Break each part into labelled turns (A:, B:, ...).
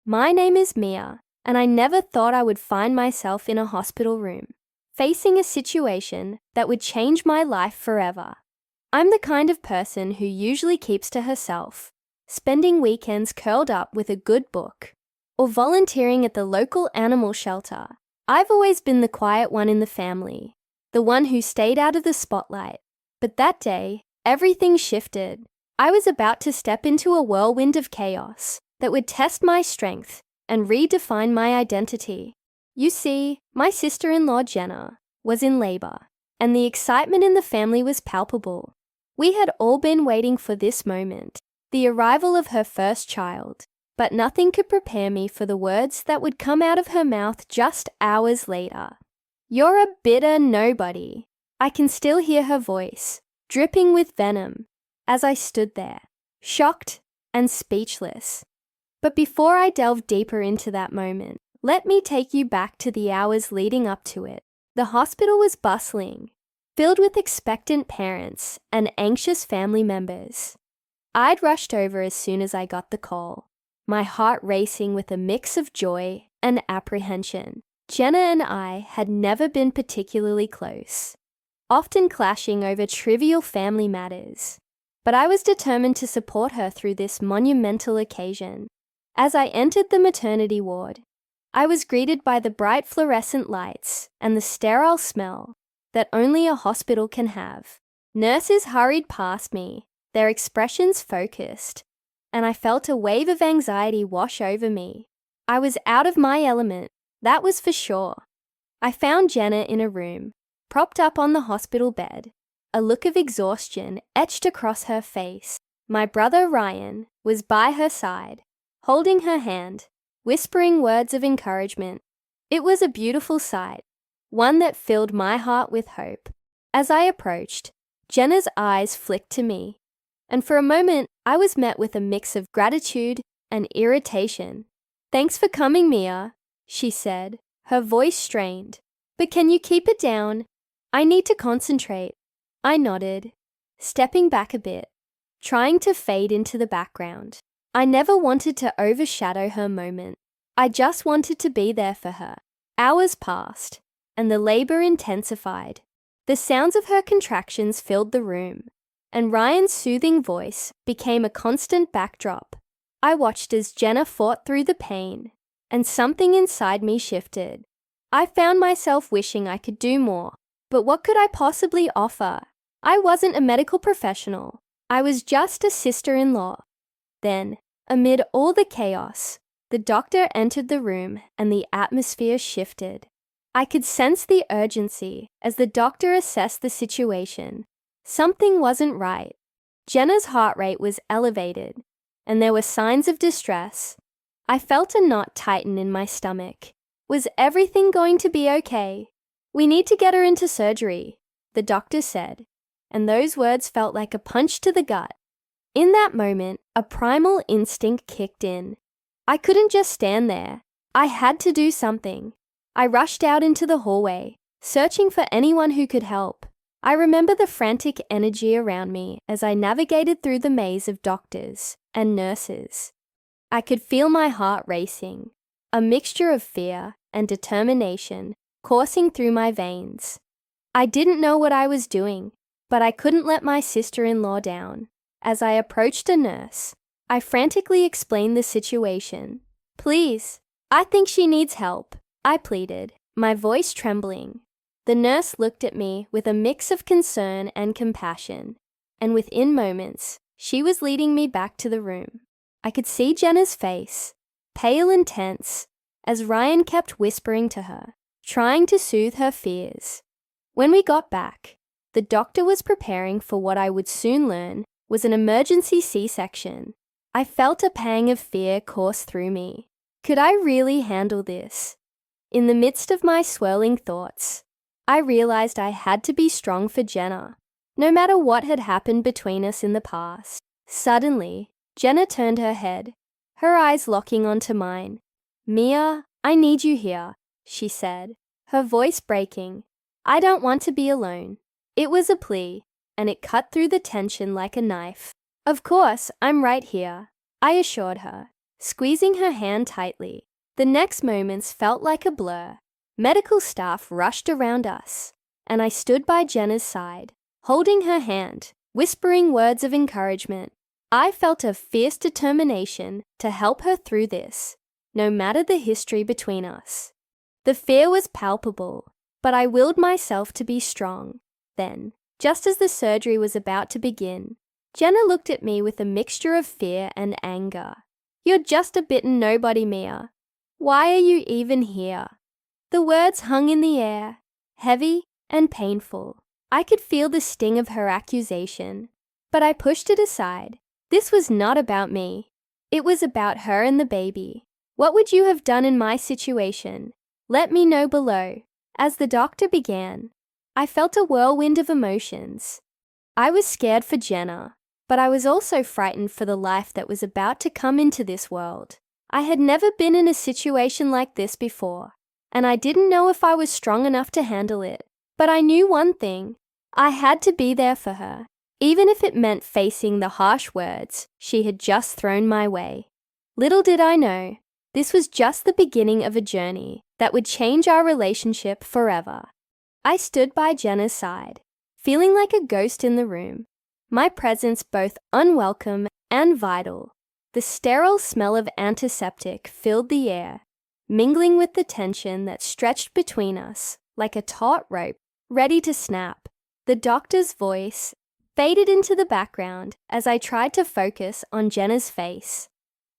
A: My name is Mia, and I never thought I would find myself in a hospital room, facing a situation that would change my life forever. I'm the kind of person who usually keeps to herself, spending weekends curled up with a good book, or volunteering at the local animal shelter. I've always been the quiet one in the family, the one who stayed out of the spotlight. But that day, everything shifted. I was about to step into a whirlwind of chaos that would test my strength and redefine my identity. You see, my sister-in-law Jenna was in labor, and the excitement in the family was palpable. We had all been waiting for this moment, the arrival of her first child, but nothing could prepare me for the words that would come out of her mouth just hours later. "You're a bitter nobody." I can still hear her voice, dripping with venom, as I stood there, shocked and speechless. But before I delve deeper into that moment, let me take you back to the hours leading up to it. The hospital was bustling, filled with expectant parents and anxious family members. I'd rushed over as soon as I got the call, my heart racing with a mix of joy and apprehension. Jenna and I had never been particularly close, often clashing over trivial family matters, but I was determined to support her through this monumental occasion. As I entered the maternity ward, I was greeted by the bright fluorescent lights and the sterile smell that only a hospital can have. Nurses hurried past me, their expressions focused, and I felt a wave of anxiety wash over me. I was out of my element, that was for sure. I found Jenna in a room, propped up on the hospital bed, a look of exhaustion etched across her face. My brother Ryan was by her side, holding her hand, whispering words of encouragement. It was a beautiful sight, one that filled my heart with hope. As I approached, Jenna's eyes flicked to me, and for a moment I was met with a mix of gratitude and irritation. "Thanks for coming, Mia," she said, her voice strained. "But can you keep it down? I need to concentrate." I nodded, stepping back a bit, trying to fade into the background. I never wanted to overshadow her moment. I just wanted to be there for her. Hours passed, and the labor intensified. The sounds of her contractions filled the room, and Ryan's soothing voice became a constant backdrop. I watched as Jenna fought through the pain, and something inside me shifted. I found myself wishing I could do more, but what could I possibly offer? I wasn't a medical professional. I was just a sister-in-law. Then, amid all the chaos, the doctor entered the room and the atmosphere shifted. I could sense the urgency as the doctor assessed the situation. Something wasn't right. Jenna's heart rate was elevated, and there were signs of distress. I felt a knot tighten in my stomach. Was everything going to be okay? "We need to get her into surgery," the doctor said, and those words felt like a punch to the gut. In that moment, a primal instinct kicked in. I couldn't just stand there. I had to do something. I rushed out into the hallway, searching for anyone who could help. I remember the frantic energy around me as I navigated through the maze of doctors and nurses. I could feel my heart racing, a mixture of fear and determination coursing through my veins. I didn't know what I was doing, but I couldn't let my sister-in-law down. As I approached a nurse, I frantically explained the situation. "Please, I think she needs help," I pleaded, my voice trembling. The nurse looked at me with a mix of concern and compassion, and within moments, she was leading me back to the room. I could see Jenna's face, pale and tense, as Ryan kept whispering to her, trying to soothe her fears. When we got back, the doctor was preparing for what I would soon learn was an emergency C-section. I felt a pang of fear course through me. Could I really handle this? In the midst of my swirling thoughts, I realized I had to be strong for Jenna, no matter what had happened between us in the past. Suddenly, Jenna turned her head, her eyes locking onto mine. "Mia, I need you here," she said, her voice breaking. "I don't want to be alone." It was a plea, and it cut through the tension like a knife. "Of course, I'm right here," I assured her, squeezing her hand tightly. The next moments felt like a blur. Medical staff rushed around us, and I stood by Jenna's side, holding her hand, whispering words of encouragement. I felt a fierce determination to help her through this, no matter the history between us. The fear was palpable, but I willed myself to be strong. Then, just as the surgery was about to begin, Jenna looked at me with a mixture of fear and anger. "You're just a bitten nobody, Mia. Why are you even here?" The words hung in the air, heavy and painful. I could feel the sting of her accusation, but I pushed it aside. This was not about me. It was about her and the baby. What would you have done in my situation? Let me know below. As the doctor began, I felt a whirlwind of emotions. I was scared for Jenna, but I was also frightened for the life that was about to come into this world. I had never been in a situation like this before, and I didn't know if I was strong enough to handle it. But I knew one thing: I had to be there for her, even if it meant facing the harsh words she had just thrown my way. Little did I know, this was just the beginning of a journey that would change our relationship forever. I stood by Jenna's side, feeling like a ghost in the room, my presence both unwelcome and vital. The sterile smell of antiseptic filled the air, mingling with the tension that stretched between us like a taut rope ready to snap. The doctor's voice faded into the background as I tried to focus on Jenna's face,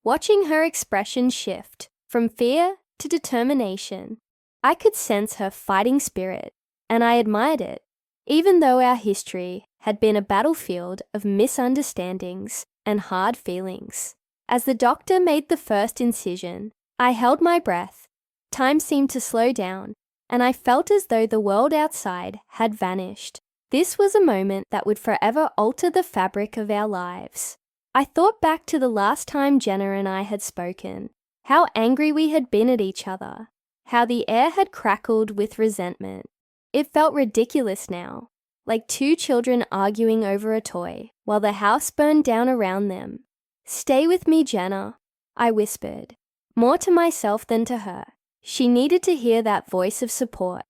A: watching her expression shift from fear to determination. I could sense her fighting spirit, and I admired it, even though our history had been a battlefield of misunderstandings and hard feelings. As the doctor made the first incision, I held my breath. Time seemed to slow down, and I felt as though the world outside had vanished. This was a moment that would forever alter the fabric of our lives. I thought back to the last time Jenna and I had spoken, how angry we had been at each other, how the air had crackled with resentment. It felt ridiculous now, like two children arguing over a toy while the house burned down around them. "Stay with me, Jenna," I whispered, more to myself than to her. She needed to hear that voice of support,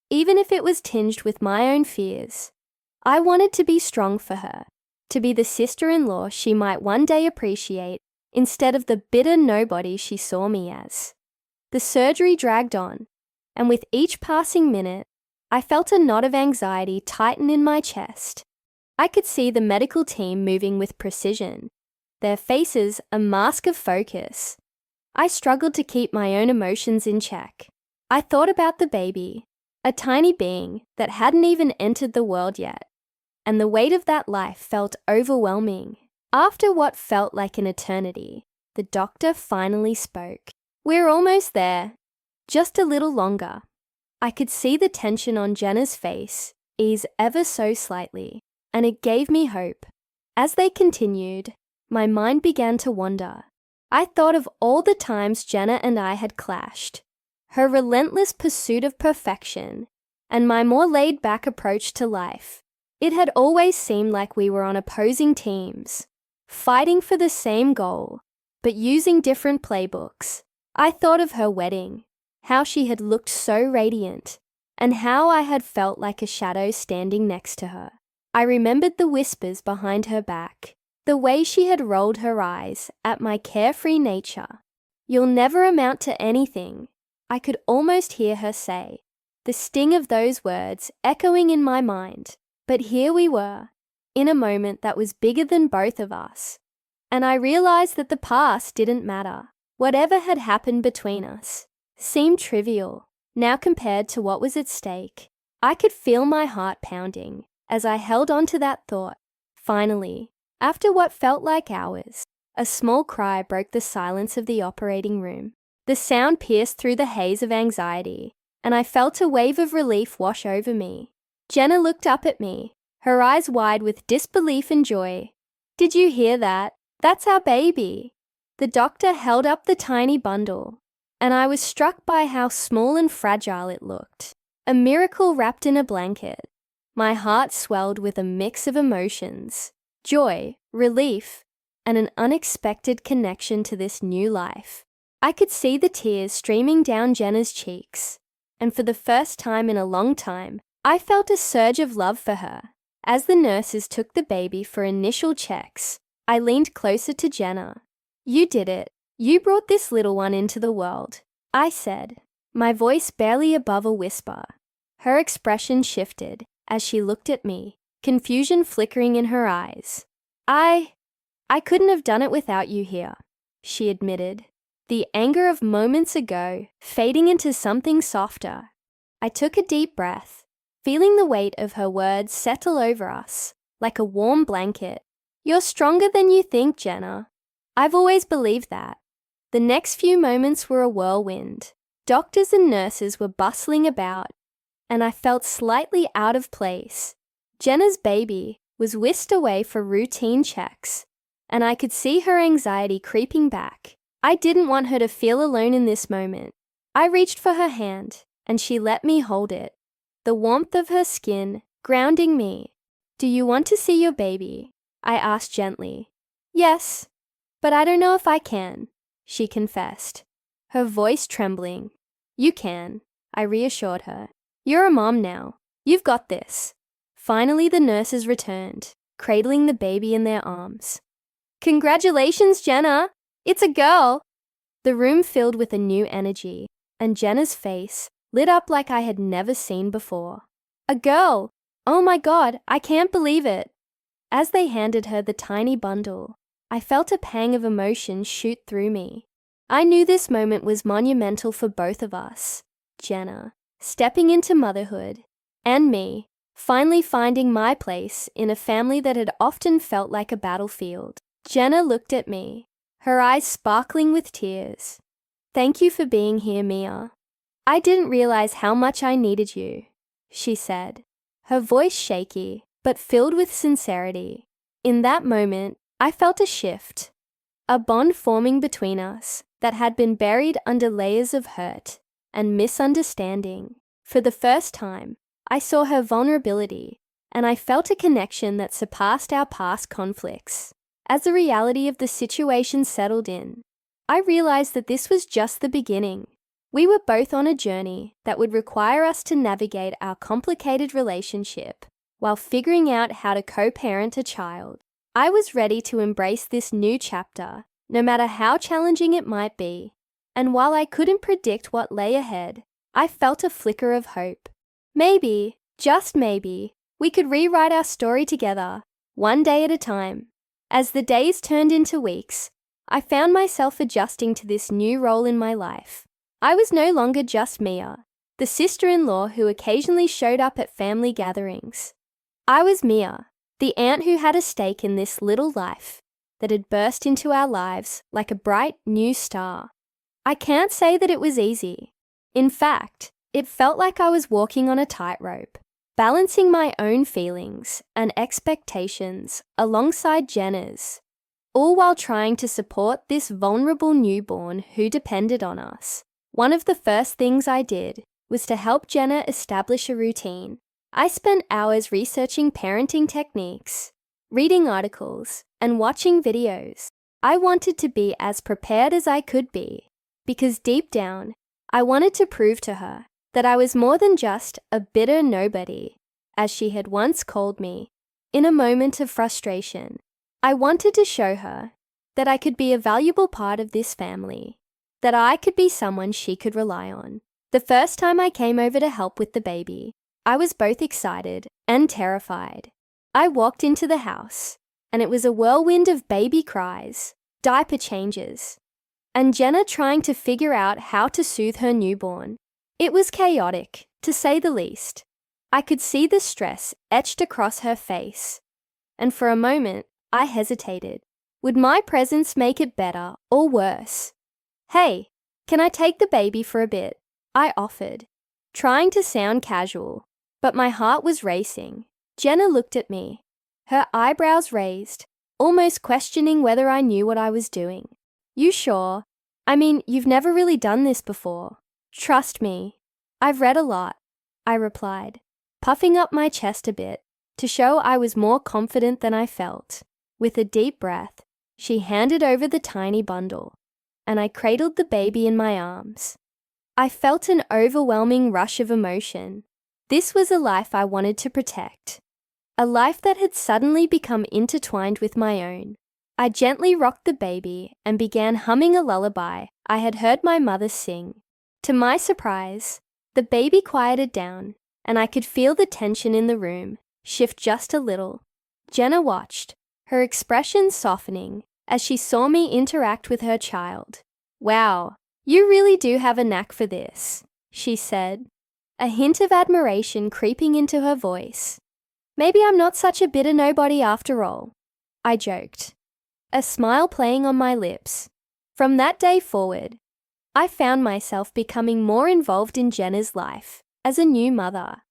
A: even if it was tinged with my own fears. I wanted to be strong for her, to be the sister-in-law she might one day appreciate instead of the bitter nobody she saw me as. The surgery dragged on, and with each passing minute, I felt a knot of anxiety tighten in my chest. I could see the medical team moving with precision, their faces a mask of focus. I struggled to keep my own emotions in check. I thought about the baby, a tiny being that hadn't even entered the world yet, and the weight of that life felt overwhelming. After what felt like an eternity, the doctor finally spoke. "We're almost there. Just a little longer." I could see the tension on Jenna's face ease ever so slightly, and it gave me hope. As they continued, my mind began to wander. I thought of all the times Jenna and I had clashed, her relentless pursuit of perfection, and my more laid-back approach to life. It had always seemed like we were on opposing teams, fighting for the same goal, but using different playbooks. I thought of her wedding, how she had looked so radiant, and how I had felt like a shadow standing next to her. I remembered the whispers behind her back, the way she had rolled her eyes at my carefree nature. "You'll never amount to anything," I could almost hear her say, the sting of those words echoing in my mind. But here we were, in a moment that was bigger than both of us, and I realized that the past didn't matter. Whatever had happened between us seemed trivial, now compared to what was at stake. I could feel my heart pounding as I held on to that thought. Finally, after what felt like hours, a small cry broke the silence of the operating room. The sound pierced through the haze of anxiety, and I felt a wave of relief wash over me. Jenna looked up at me, her eyes wide with disbelief and joy. "Did you hear that? That's our baby." The doctor held up the tiny bundle, and I was struck by how small and fragile it looked. A miracle wrapped in a blanket. My heart swelled with a mix of emotions, joy, relief, and an unexpected connection to this new life. I could see the tears streaming down Jenna's cheeks, and for the first time in a long time, I felt a surge of love for her. As the nurses took the baby for initial checks, I leaned closer to Jenna. "You did it. You brought this little one into the world," I said, my voice barely above a whisper. Her expression shifted as she looked at me, confusion flickering in her eyes. I couldn't have done it without you here," she admitted, the anger of moments ago fading into something softer. I took a deep breath, feeling the weight of her words settle over us like a warm blanket. "You're stronger than you think, Jenna. I've always believed that." The next few moments were a whirlwind. Doctors and nurses were bustling about, and I felt slightly out of place. Jenna's baby was whisked away for routine checks, and I could see her anxiety creeping back. I didn't want her to feel alone in this moment. I reached for her hand, and she let me hold it, the warmth of her skin grounding me. "Do you want to see your baby?" I asked gently. "Yes, but I don't know if I can," she confessed, her voice trembling. "You can," I reassured her. "You're a mom now. You've got this." Finally, the nurses returned, cradling the baby in their arms. "Congratulations, Jenna! It's a girl!" The room filled with a new energy, and Jenna's face lit up like I had never seen before. "A girl! Oh my God, I can't believe it!" As they handed her the tiny bundle, I felt a pang of emotion shoot through me. I knew this moment was monumental for both of us. Jenna, stepping into motherhood, and me, finally finding my place in a family that had often felt like a battlefield. Jenna looked at me, her eyes sparkling with tears. "Thank you for being here, Mia. I didn't realize how much I needed you," she said, her voice shaky but filled with sincerity. In that moment, I felt a shift, a bond forming between us that had been buried under layers of hurt and misunderstanding. For the first time, I saw her vulnerability, and I felt a connection that surpassed our past conflicts. As the reality of the situation settled in, I realized that this was just the beginning. We were both on a journey that would require us to navigate our complicated relationship while figuring out how to co-parent a child. I was ready to embrace this new chapter, no matter how challenging it might be. And while I couldn't predict what lay ahead, I felt a flicker of hope. Maybe, just maybe, we could rewrite our story together, one day at a time. As the days turned into weeks, I found myself adjusting to this new role in my life. I was no longer just Mia, the sister-in-law who occasionally showed up at family gatherings. I was Mia, the aunt who had a stake in this little life that had burst into our lives like a bright new star. I can't say that it was easy. In fact, it felt like I was walking on a tightrope, balancing my own feelings and expectations alongside Jenna's, all while trying to support this vulnerable newborn who depended on us. One of the first things I did was to help Jenna establish a routine. I spent hours researching parenting techniques, reading articles, and watching videos. I wanted to be as prepared as I could be, because deep down, I wanted to prove to her that I was more than just a bitter nobody, as she had once called me. In a moment of frustration, I wanted to show her that I could be a valuable part of this family, that I could be someone she could rely on. The first time I came over to help with the baby, I was both excited and terrified. I walked into the house, and it was a whirlwind of baby cries, diaper changes, and Jenna trying to figure out how to soothe her newborn. It was chaotic, to say the least. I could see the stress etched across her face, and for a moment, I hesitated. Would my presence make it better or worse? "Hey, can I take the baby for a bit?" I offered, trying to sound casual, but my heart was racing. Jenna looked at me, her eyebrows raised, almost questioning whether I knew what I was doing. "You sure? I mean, you've never really done this before." "Trust me, I've read a lot," I replied, puffing up my chest a bit to show I was more confident than I felt. With a deep breath, She handed over the tiny bundle, and I cradled the baby in my arms. I felt an overwhelming rush of emotion. This was a life I wanted to protect, a life that had suddenly become intertwined with my own. I gently rocked the baby and began humming a lullaby I had heard my mother sing. To my surprise, the baby quieted down, and I could feel the tension in the room shift just a little. Jenna watched, her expression softening as she saw me interact with her child. "Wow, you really do have a knack for this," she said, a hint of admiration creeping into her voice. "Maybe I'm not such a bitter nobody after all," I joked, a smile playing on my lips. From that day forward, I found myself becoming more involved in Jenna's life as a new mother.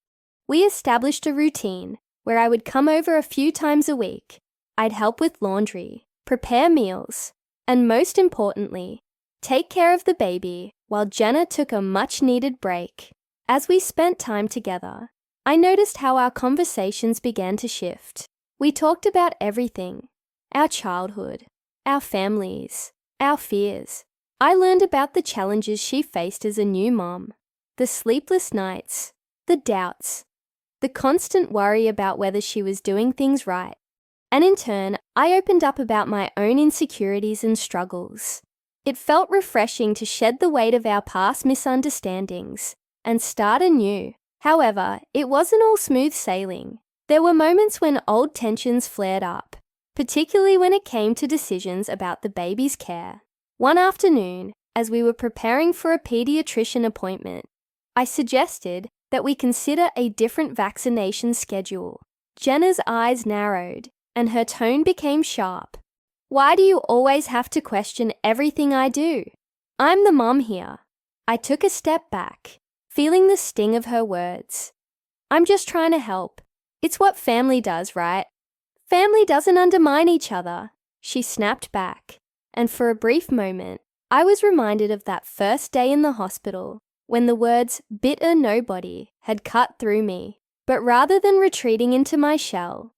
A: We established a routine where I would come over a few times a week. I'd help with laundry, prepare meals, and most importantly, take care of the baby while Jenna took a much-needed break. As we spent time together, I noticed how our conversations began to shift. We talked about everything: our childhood, our families, our fears. I learned about the challenges she faced as a new mom, the sleepless nights, the doubts, the constant worry about whether she was doing things right. And in turn, I opened up about my own insecurities and struggles. It felt refreshing to shed the weight of our past misunderstandings and start anew. However, it wasn't all smooth sailing. There were moments when old tensions flared up, particularly when it came to decisions about the baby's care. One afternoon, as we were preparing for a pediatrician appointment, I suggested that we consider a different vaccination schedule. Jenna's eyes narrowed, and her tone became sharp. "Why do you always have to question everything I do? I'm the mom here." I took a step back, feeling the sting of her words. "I'm just trying to help. It's what family does, right? Family doesn't undermine each other," she snapped back. And for a brief moment, I was reminded of that first day in the hospital when the words "bitter nobody" had cut through me. But rather than retreating into my shell,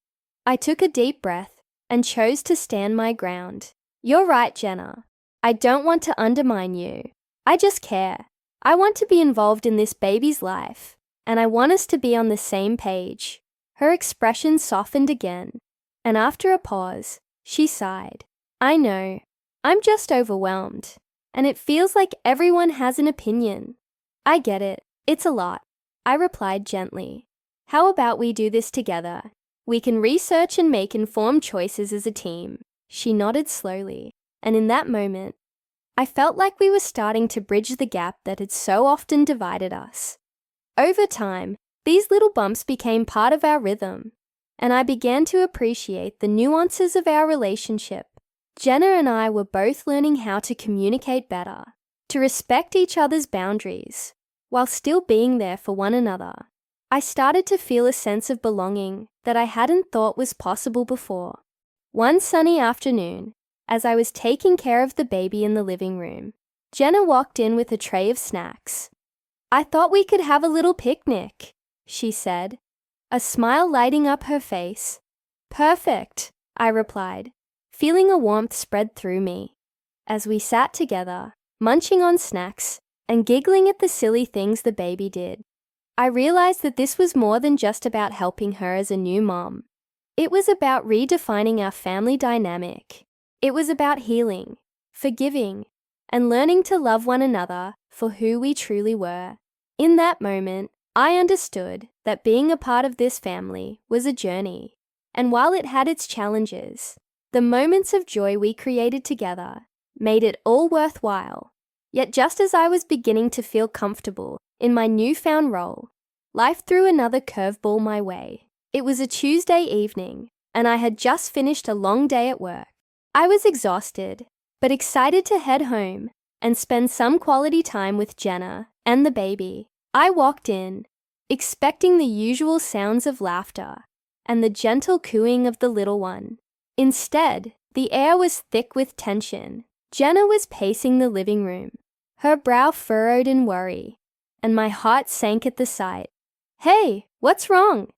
A: I took a deep breath and chose to stand my ground. "You're right, Jenna. I don't want to undermine you. I just care. I want to be involved in this baby's life, and I want us to be on the same page." Her expression softened again, and after a pause, she sighed. "I know. I'm just overwhelmed, and it feels like everyone has an opinion." "I get it. It's a lot," I replied gently. "How about we do this together? We can research and make informed choices as a team." She nodded slowly, and in that moment, I felt like we were starting to bridge the gap that had so often divided us. Over time, these little bumps became part of our rhythm, and I began to appreciate the nuances of our relationship. Jenna and I were both learning how to communicate better, to respect each other's boundaries, while still being there for one another. I started to feel a sense of belonging that I hadn't thought was possible before. One sunny afternoon, as I was taking care of the baby in the living room, Jenna walked in with a tray of snacks. "I thought we could have a little picnic," she said, a smile lighting up her face. "Perfect," I replied, feeling a warmth spread through me. As we sat together, munching on snacks and giggling at the silly things the baby did, I realized that this was more than just about helping her as a new mom. It was about redefining our family dynamic. It was about healing, forgiving, and learning to love one another for who we truly were. In that moment, I understood that being a part of this family was a journey, and while it had its challenges, the moments of joy we created together made it all worthwhile. Yet just as I was beginning to feel comfortable in my newfound role, life threw another curveball my way. It was a Tuesday evening, and I had just finished a long day at work. I was exhausted, but excited to head home and spend some quality time with Jenna and the baby. I walked in, expecting the usual sounds of laughter and the gentle cooing of the little one. Instead, the air was thick with tension. Jenna was pacing the living room, her brow furrowed in worry, and my heart sank at the sight. "Hey, what's wrong?"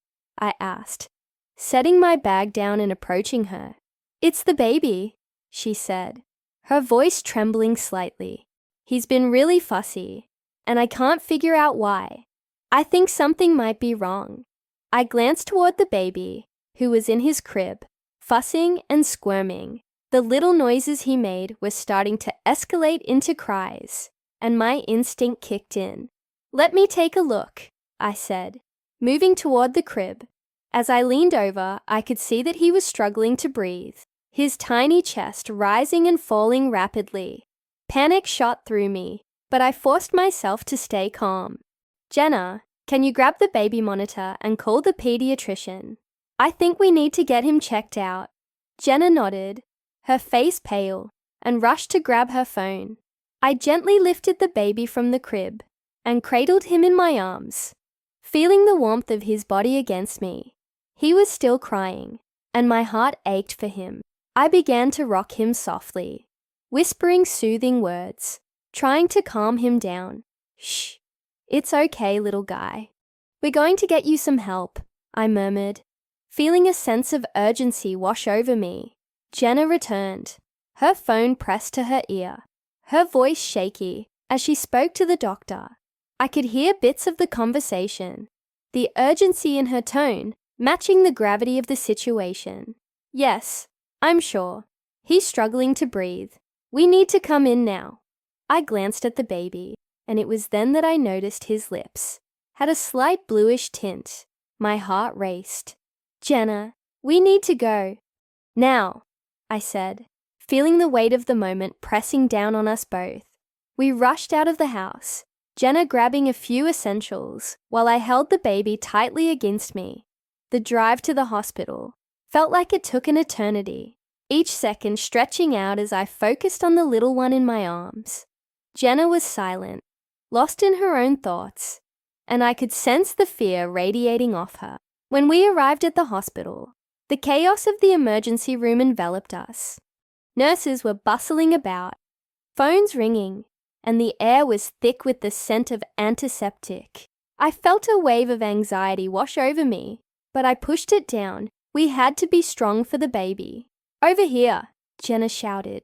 A: I asked, setting my bag down and approaching her. "It's the baby," she said, her voice trembling slightly. He's been really fussy, and I can't figure out why. I think something might be wrong. I glanced toward the baby, who was in his crib, fussing and squirming. The little noises he made were starting to escalate into cries, and my instinct kicked in. "Let me take a look," I said, moving toward the crib. As I leaned over, I could see that he was struggling to breathe, his tiny chest rising and falling rapidly. Panic shot through me, but I forced myself to stay calm. "Jenna, can you grab the baby monitor and call the pediatrician? I think we need to get him checked out." Jenna nodded, her face pale, and rushed to grab her phone. I gently lifted the baby from the crib and cradled him in my arms, feeling the warmth of his body against me. He was still crying, and my heart ached for him. I began to rock him softly, whispering soothing words, trying to calm him down. "Shh, it's okay, little guy. We're going to get you some help," I murmured, feeling a sense of urgency wash over me. Jenna returned, her phone pressed to her ear, her voice shaky as she spoke to the doctor. I could hear bits of the conversation, the urgency in her tone matching the gravity of the situation. "Yes, I'm sure. He's struggling to breathe. We need to come in now." I glanced at the baby, and it was then that I noticed his lips had a slight bluish tint. My heart raced. "Jenna, we need to go. Now," I said, feeling the weight of the moment pressing down on us both. We rushed out of the house, Jenna grabbing a few essentials while I held the baby tightly against me. The drive to the hospital felt like it took an eternity, each second stretching out as I focused on the little one in my arms. Jenna was silent, lost in her own thoughts, and I could sense the fear radiating off her. When we arrived at the hospital, the chaos of the emergency room enveloped us. Nurses were bustling about, phones ringing, and the air was thick with the scent of antiseptic. I felt a wave of anxiety wash over me, but I pushed it down. We had to be strong for the baby. "Over here," Jenna shouted,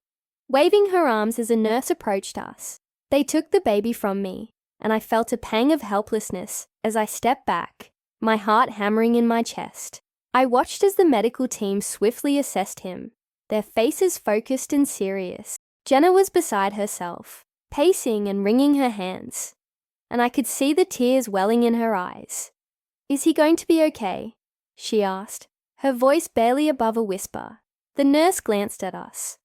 A: waving her arms as a nurse approached us. They took the baby from me, and I felt a pang of helplessness as I stepped back, my heart hammering in my chest. I watched as the medical team swiftly assessed him, their faces focused and serious. Jenna was beside herself, pacing and wringing her hands, and I could see the tears welling in her eyes. "Is he going to be okay?" she asked, her voice barely above a whisper. The nurse glanced at us,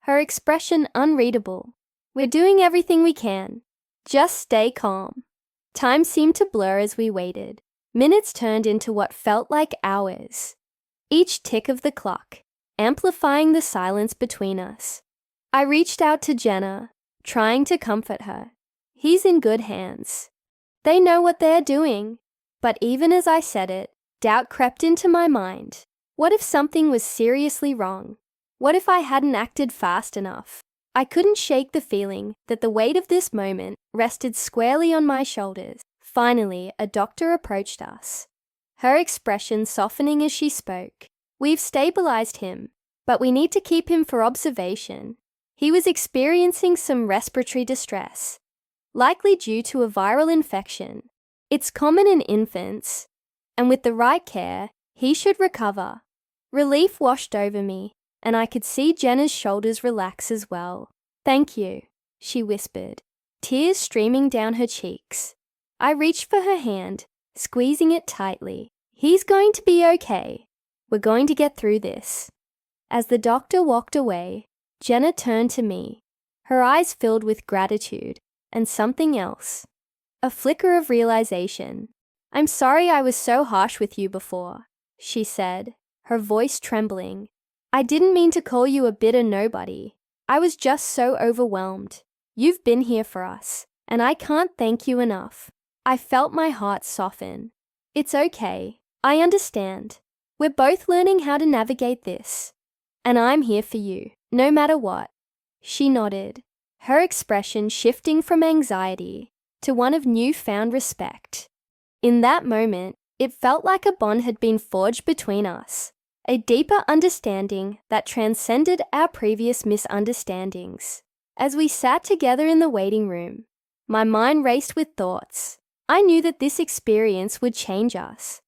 A: her expression unreadable. "We're doing everything we can. Just stay calm." Time seemed to blur as we waited. Minutes turned into what felt like hours, each tick of the clock amplifying the silence between us. I reached out to Jenna, trying to comfort her. "He's in good hands. They know what they're doing." But even as I said it, doubt crept into my mind. What if something was seriously wrong? What if I hadn't acted fast enough? I couldn't shake the feeling that the weight of this moment rested squarely on my shoulders. Finally, a doctor approached us, her expression softening as she spoke. "We've stabilized him, but we need to keep him for observation. He was experiencing some respiratory distress, likely due to a viral infection. It's common in infants, and with the right care, he should recover." Relief washed over me, and I could see Jenna's shoulders relax as well. "Thank you," she whispered, tears streaming down her cheeks. I reached for her hand, squeezing it tightly. "He's going to be okay. We're going to get through this." As the doctor walked away, Jenna turned to me, her eyes filled with gratitude and something else, a flicker of realization. "I'm sorry I was so harsh with you before," she said, her voice trembling. "I didn't mean to call you a bitter nobody. I was just so overwhelmed. You've been here for us, and I can't thank you enough." I felt my heart soften. "It's okay. I understand. We're both learning how to navigate this, and I'm here for you, no matter what." She nodded, her expression shifting from anxiety to one of newfound respect. In that moment, it felt like a bond had been forged between us. a deeper understanding that transcended our previous misunderstandings. As we sat together in the waiting room, my mind raced with thoughts. I knew that this experience would change us,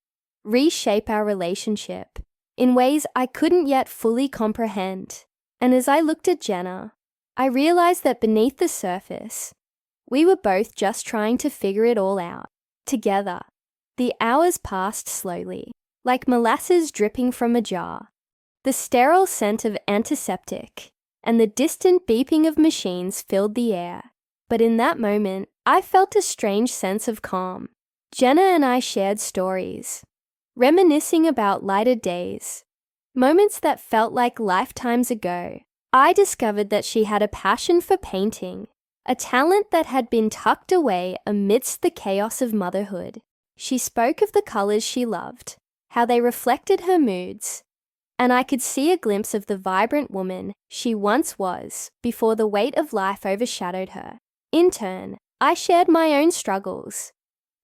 A: reshape our relationship in ways I couldn't yet fully comprehend. And as I looked at Jenna, I realized that beneath the surface, we were both just trying to figure it all out together. The hours passed slowly, like molasses dripping from a jar. The sterile scent of antiseptic and the distant beeping of machines filled the air. But in that moment, I felt a strange sense of calm. Jenna and I shared stories, reminiscing about lighter days, moments that felt like lifetimes ago. I discovered that she had a passion for painting, a talent that had been tucked away amidst the chaos of motherhood. She spoke of the colors she loved, how they reflected her moods, and I could see a glimpse of the vibrant woman she once was before the weight of life overshadowed her. In turn, I shared my own struggles,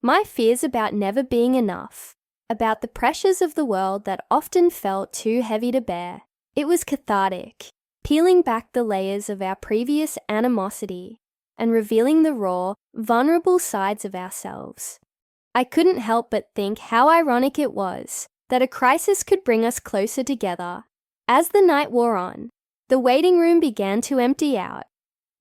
A: my fears about never being enough, about the pressures of the world that often felt too heavy to bear. It was cathartic, peeling back the layers of our previous animosity and revealing the raw, vulnerable sides of ourselves. I couldn't help but think how ironic it was that a crisis could bring us closer together. As the night wore on, the waiting room began to empty out,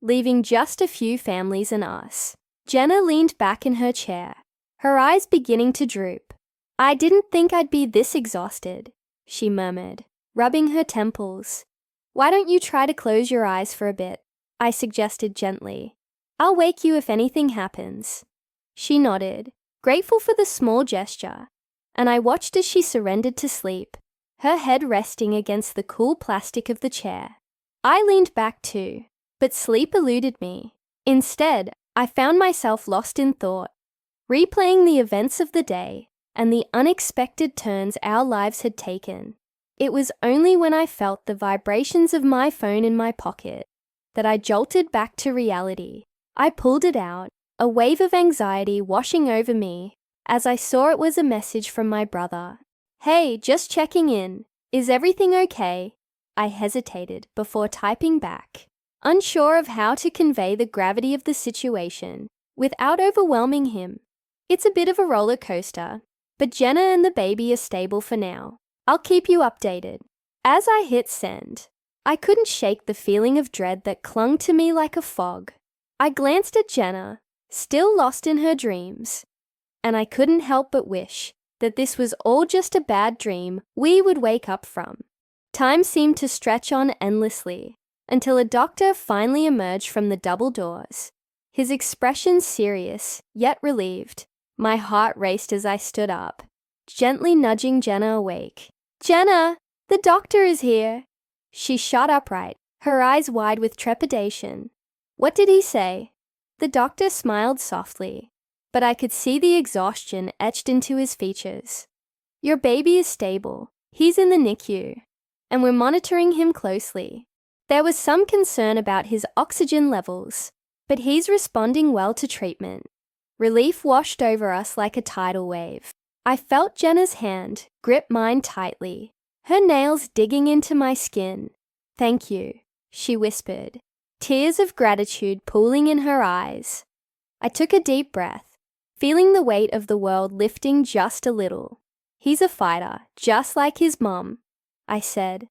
A: leaving just a few families and us. Jenna leaned back in her chair, her eyes beginning to droop. "I didn't think I'd be this exhausted," she murmured, rubbing her temples. "Why don't you try to close your eyes for a bit?" I suggested gently. "I'll wake you if anything happens." She nodded, grateful for the small gesture, and I watched as she surrendered to sleep, her head resting against the cool plastic of the chair. I leaned back too, but sleep eluded me. Instead, I found myself lost in thought, replaying the events of the day and the unexpected turns our lives had taken. It was only when I felt the vibrations of my phone in my pocket that I jolted back to reality. I pulled it out, a wave of anxiety washing over me as I saw it was a message from my brother. "Hey, just checking in. Is everything okay?" I hesitated before typing back, unsure of how to convey the gravity of the situation without overwhelming him. "It's a bit of a roller coaster, but Jenna and the baby are stable for now. I'll keep you updated." As I hit send, I couldn't shake the feeling of dread that clung to me like a fog. I glanced at Jenna, still lost in her dreams, and I couldn't help but wish that this was all just a bad dream we would wake up from. Time seemed to stretch on endlessly until a doctor finally emerged from the double doors, his expression serious yet relieved. My heart raced as I stood up, gently nudging Jenna awake. "Jenna, the doctor is here." She shot upright, her eyes wide with trepidation. "What did he say?" The doctor smiled softly, but I could see the exhaustion etched into his features. "Your baby is stable. He's in the NICU, and we're monitoring him closely. There was some concern about his oxygen levels, but he's responding well to treatment." Relief washed over us like a tidal wave. I felt Jenna's hand grip mine tightly, her nails digging into my skin. "Thank you," she whispered, tears of gratitude pooling in her eyes. I took a deep breath, feeling the weight of the world lifting just a little. "He's a fighter, just like his mom," I said,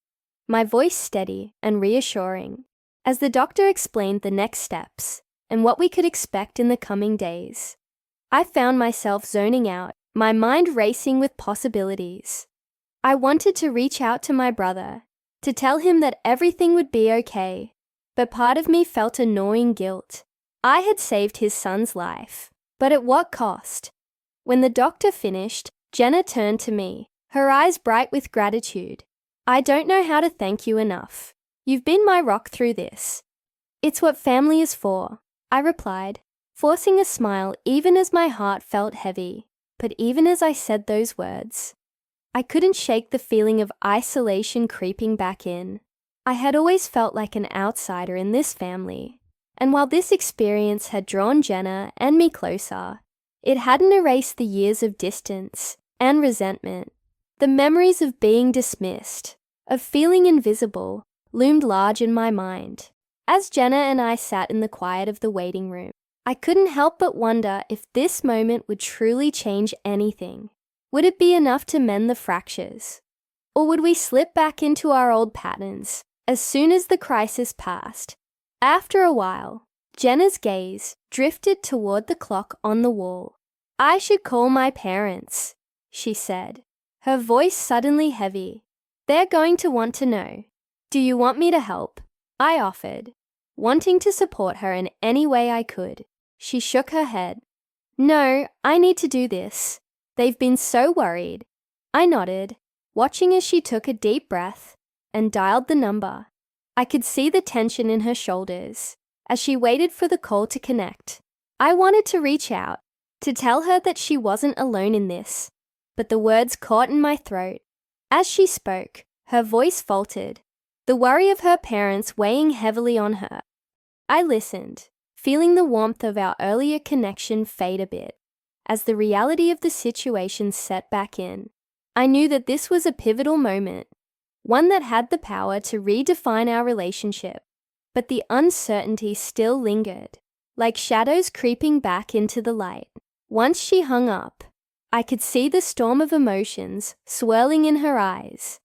A: my voice steady and reassuring, as the doctor explained the next steps and what we could expect in the coming days. I found myself zoning out, my mind racing with possibilities. I wanted to reach out to my brother, to tell him that everything would be okay, but part of me felt a gnawing guilt. I had saved his son's life, but at what cost? When the doctor finished, Jenna turned to me, her eyes bright with gratitude. "I don't know how to thank you enough. You've been my rock through this." "It's what family is for," I replied, forcing a smile even as my heart felt heavy. But even as I said those words, I couldn't shake the feeling of isolation creeping back in. I had always felt like an outsider in this family, and while this experience had drawn Jenna and me closer, it hadn't erased the years of distance and resentment The memories of being dismissed, of feeling invisible, loomed large in my mind. As Jenna and I sat in the quiet of the waiting room, I couldn't help but wonder if this moment would truly change anything. Would it be enough to mend the fractures? Or would we slip back into our old patterns as soon as the crisis passed? After a while, Jenna's gaze drifted toward the clock on the wall. "I should call my parents," she said, her voice suddenly heavy. "They're going to want to know." "Do you want me to help?" I offered, wanting to support her in any way I could. She shook her head. "No, I need to do this. They've been so worried." I nodded, watching as she took a deep breath and dialed the number. I could see the tension in her shoulders as she waited for the call to connect. I wanted to reach out, to tell her that she wasn't alone in this, but the words caught in my throat. As she spoke, her voice faltered, the worry of her parents weighing heavily on her. I listened, feeling the warmth of our earlier connection fade a bit. As the reality of the situation set back in, I knew that this was a pivotal moment, one that had the power to redefine our relationship. But the uncertainty still lingered, like shadows creeping back into the light. Once she hung up, I could see the storm of emotions swirling in her eyes.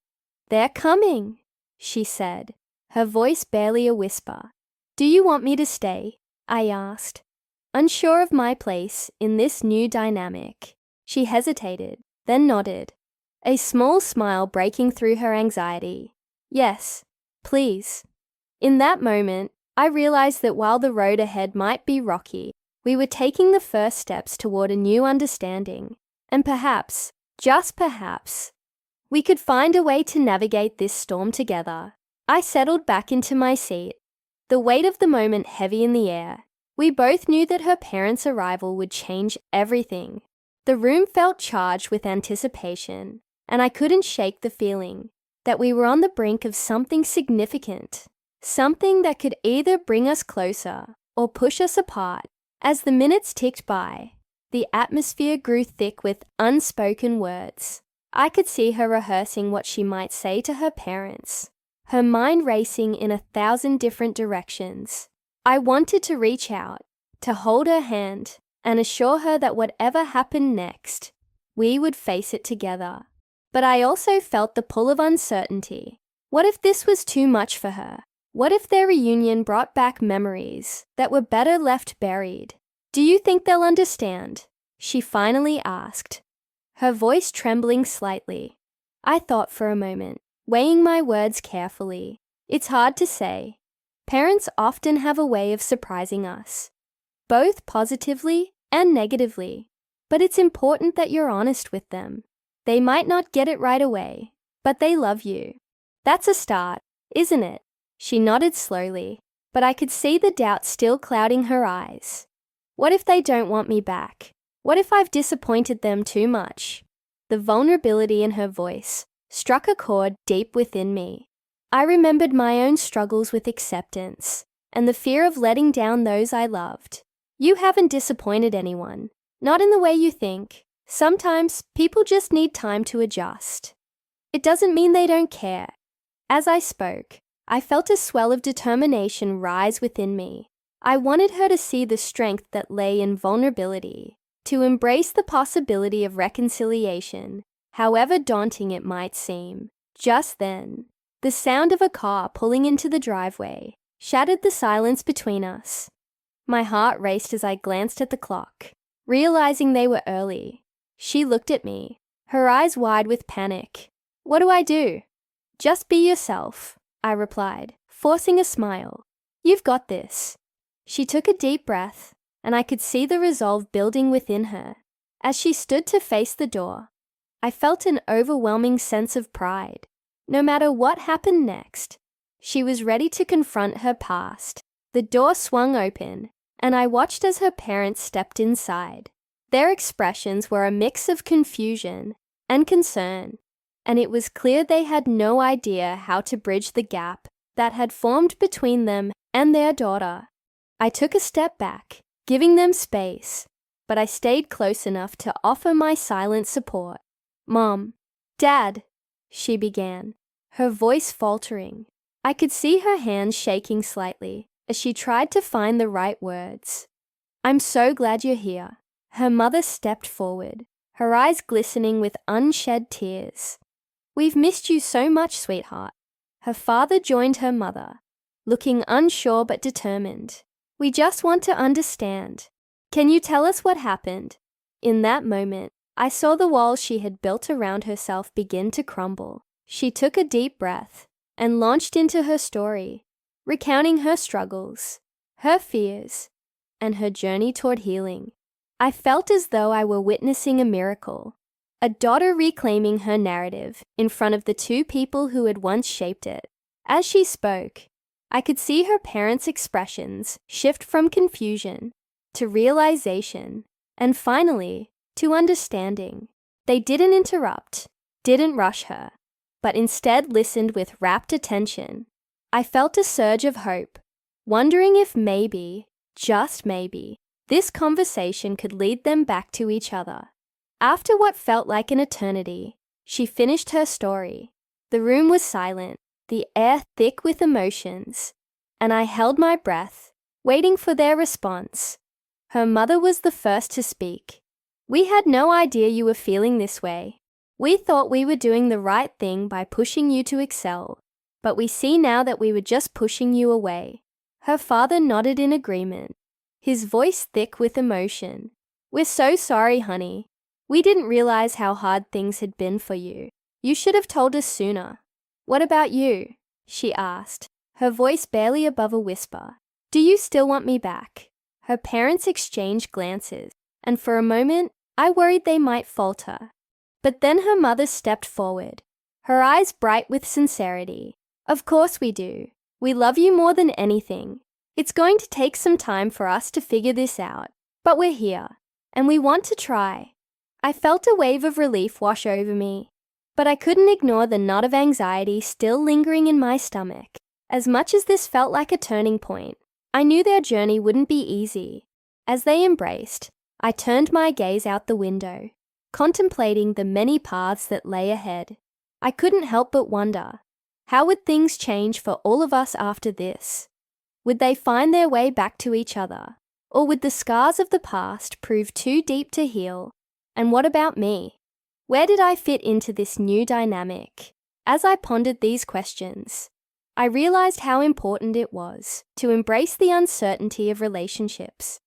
A: "They're coming," she said, her voice barely a whisper. "Do you want me to stay?" I asked, unsure of my place in this new dynamic. She hesitated, then nodded, a small smile breaking through her anxiety. "Yes, please." In that moment, I realized that while the road ahead might be rocky, we were taking the first steps toward a new understanding, and perhaps, just perhaps, we could find a way to navigate this storm together. I settled back into my seat, the weight of the moment heavy in the air. We both knew that her parents' arrival would change everything. The room felt charged with anticipation, and I couldn't shake the feeling that we were on the brink of something significant, something that could either bring us closer or push us apart. As the minutes ticked by, the atmosphere grew thick with unspoken words. I could see her rehearsing what she might say to her parents, her mind racing in 1,000 different directions. I wanted to reach out, to hold her hand, and assure her that whatever happened next, we would face it together. But I also felt the pull of uncertainty. What if this was too much for her? What if their reunion brought back memories that were better left buried? "Do you think they'll understand?" she finally asked, her voice trembling slightly. I thought for a moment, weighing my words carefully. It's hard to say. Parents often have a way of surprising us, both positively and negatively. But it's important that you're honest with them. They might not get it right away, but they love you. That's a start, isn't it? She nodded slowly, but I could see the doubt still clouding her eyes. What if they don't want me back? What if I've disappointed them too much? The vulnerability in her voice struck a chord deep within me. I remembered my own struggles with acceptance and the fear of letting down those I loved. You haven't disappointed anyone, not in the way you think. Sometimes people just need time to adjust. It doesn't mean they don't care. As I spoke, I felt a swell of determination rise within me. I wanted her to see the strength that lay in vulnerability, to embrace the possibility of reconciliation, however daunting it might seem. Just then, the sound of a car pulling into the driveway shattered the silence between us. My heart raced as I glanced at the clock, realizing they were early. She looked at me, her eyes wide with panic. "What do I do?" "Just be yourself," I replied, forcing a smile. "You've got this." She took a deep breath, and I could see the resolve building within her. As she stood to face the door, I felt an overwhelming sense of pride. No matter what happened next, she was ready to confront her past. The door swung open, and I watched as her parents stepped inside. Their expressions were a mix of confusion and concern, and it was clear they had no idea how to bridge the gap that had formed between them and their daughter. I took a step back, giving them space, but I stayed close enough to offer my silent support. "Mom, Dad, she began, her voice faltering. I could see her hands shaking slightly as she tried to find the right words. I'm so glad you're here. Her mother stepped forward, her eyes glistening with unshed tears. We've missed you so much, sweetheart. Her father joined her mother, looking unsure but determined. We just want to understand. Can you tell us what happened? In that moment, I saw the walls she had built around herself begin to crumble. She took a deep breath and launched into her story, recounting her struggles, her fears, and her journey toward healing. I felt as though I were witnessing a miracle, a daughter reclaiming her narrative in front of the two people who had once shaped it. As she spoke, I could see her parents' expressions shift from confusion to realization, and finally, to understanding. They didn't interrupt, didn't rush her, but instead listened with rapt attention. I felt a surge of hope, wondering if maybe, just maybe, this conversation could lead them back to each other. After what felt like an eternity, she finished her story. The room was silent, the air thick with emotions, and I held my breath, waiting for their response. Her mother was the first to speak. We had no idea you were feeling this way. We thought we were doing the right thing by pushing you to excel, but we see now that we were just pushing you away. Her father nodded in agreement, his voice thick with emotion. We're so sorry, honey. We didn't realize how hard things had been for you. You should have told us sooner. What about you? She asked, her voice barely above a whisper. Do you still want me back? Her parents exchanged glances, and for a moment, I worried they might falter. But then her mother stepped forward, her eyes bright with sincerity. Of course we do. We love you more than anything. It's going to take some time for us to figure this out, but we're here, and we want to try. I felt a wave of relief wash over me, but I couldn't ignore the knot of anxiety still lingering in my stomach. As much as this felt like a turning point, I knew their journey wouldn't be easy. As they embraced, I turned my gaze out the window, contemplating the many paths that lay ahead. I couldn't help but wonder, how would things change for all of us after this? Would they find their way back to each other? Or would the scars of the past prove too deep to heal? And what about me? Where did I fit into this new dynamic? As I pondered these questions, I realized how important it was to embrace the uncertainty of relationships.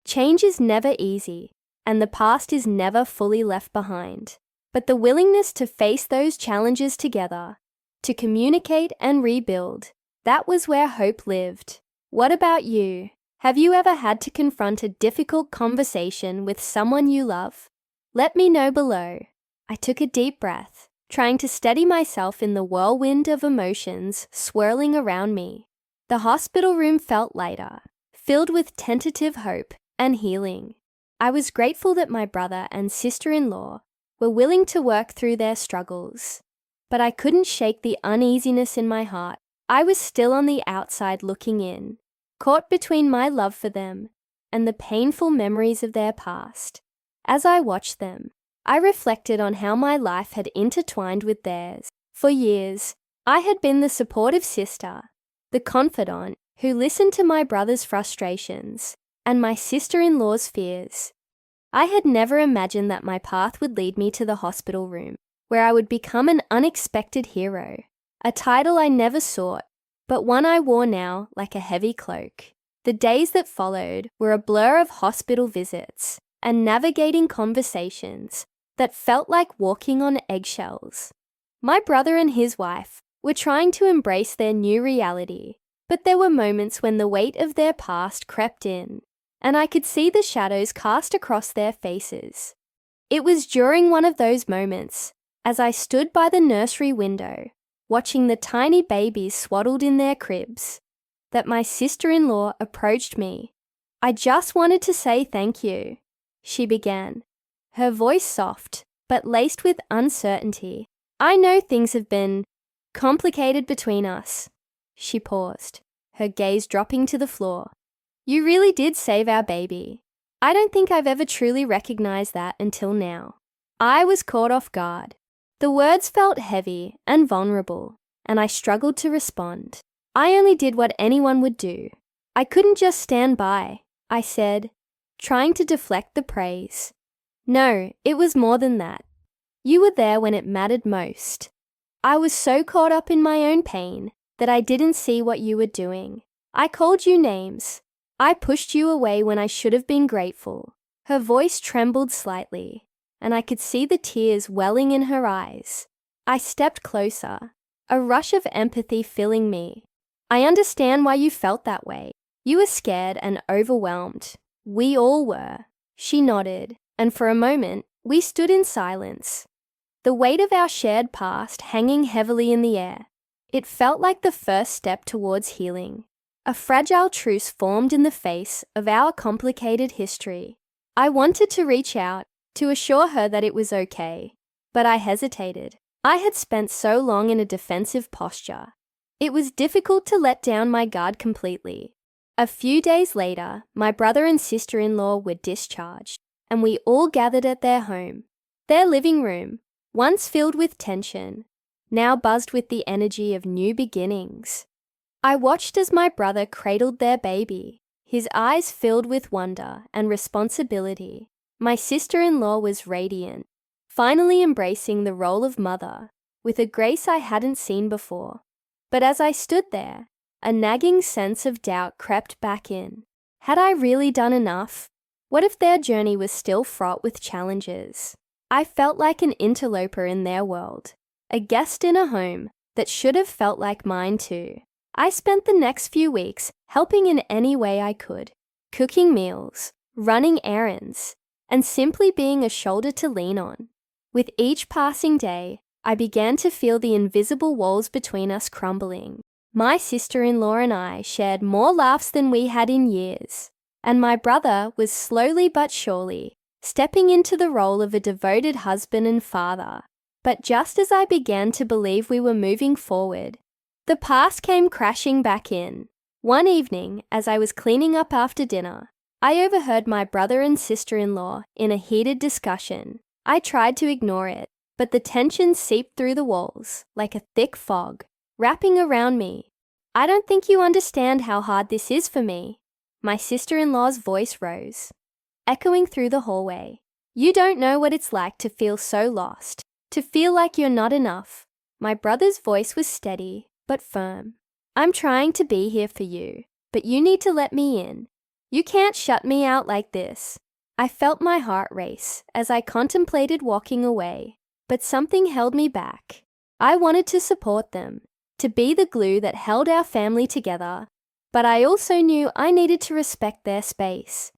A: Change is never easy, and the past is never fully left behind. But the willingness to face those challenges together, to communicate and rebuild, that was where hope lived. What about you? Have you ever had to confront a difficult conversation with someone you love? Let me know below. I took a deep breath, trying to steady myself in the whirlwind of emotions swirling around me. The hospital room felt lighter, filled with tentative hope and healing. I was grateful that my brother and sister-in-law were willing to work through their struggles. But I couldn't shake the uneasiness in my heart. I was still on the outside looking in, caught between my love for them and the painful memories of their past. As I watched them, I reflected on how my life had intertwined with theirs. For years, I had been the supportive sister, the confidant who listened to my brother's frustrations and my sister-in-law's fears. I had never imagined that my path would lead me to the hospital room, where I would become an unexpected hero, a title I never sought, but one I wore now like a heavy cloak. The days that followed were a blur of hospital visits and navigating conversations that felt like walking on eggshells. My brother and his wife were trying to embrace their new reality, but there were moments when the weight of their past crept in, and I could see the shadows cast across their faces. It was during one of those moments, as I stood by the nursery window, watching the tiny babies swaddled in their cribs, that my sister-in-law approached me. I just wanted to say thank you, she began, her voice soft, but laced with uncertainty. I know things have been complicated between us. She paused, her gaze dropping to the floor. You really did save our baby. I don't think I've ever truly recognized that until now. I was caught off guard. The words felt heavy and vulnerable, and I struggled to respond. I only did what anyone would do. I couldn't just stand by, I said, trying to deflect the praise. No, it was more than that. You were there when it mattered most. I was so caught up in my own pain that I didn't see what you were doing. I called you names. I pushed you away when I should have been grateful. Her voice trembled slightly, and I could see the tears welling in her eyes. I stepped closer, a rush of empathy filling me. I understand why you felt that way. You were scared and overwhelmed. We all were. She nodded, and for a moment, we stood in silence. The weight of our shared past hanging heavily in the air. It felt like the first step towards healing. A fragile truce formed in the face of our complicated history. I wanted to reach out, to assure her that it was okay, but I hesitated. I had spent so long in a defensive posture. It was difficult to let down my guard completely. A few days later, my brother and sister-in-law were discharged, and we all gathered at their home. Their living room, once filled with tension, now buzzed with the energy of new beginnings. I watched as my brother cradled their baby, his eyes filled with wonder and responsibility. My sister-in-law was radiant, finally embracing the role of mother, with a grace I hadn't seen before. But as I stood there, a nagging sense of doubt crept back in. Had I really done enough? What if their journey was still fraught with challenges? I felt like an interloper in their world, a guest in a home that should have felt like mine too. I spent the next few weeks helping in any way I could, cooking meals, running errands, and simply being a shoulder to lean on. With each passing day, I began to feel the invisible walls between us crumbling. My sister-in-law and I shared more laughs than we had in years, and my brother was slowly but surely stepping into the role of a devoted husband and father. But just as I began to believe we were moving forward, the past came crashing back in. One evening, as I was cleaning up after dinner, I overheard my brother and sister-in-law in a heated discussion. I tried to ignore it, but the tension seeped through the walls like a thick fog, wrapping around me. I don't think you understand how hard this is for me. My sister-in-law's voice rose, echoing through the hallway. You don't know what it's like to feel so lost, to feel like you're not enough. My brother's voice was steady, but firm. I'm trying to be here for you, but you need to let me in. You can't shut me out like this. I felt my heart race as I contemplated walking away, but something held me back. I wanted to support them, to be the glue that held our family together, but I also knew I needed to respect their space.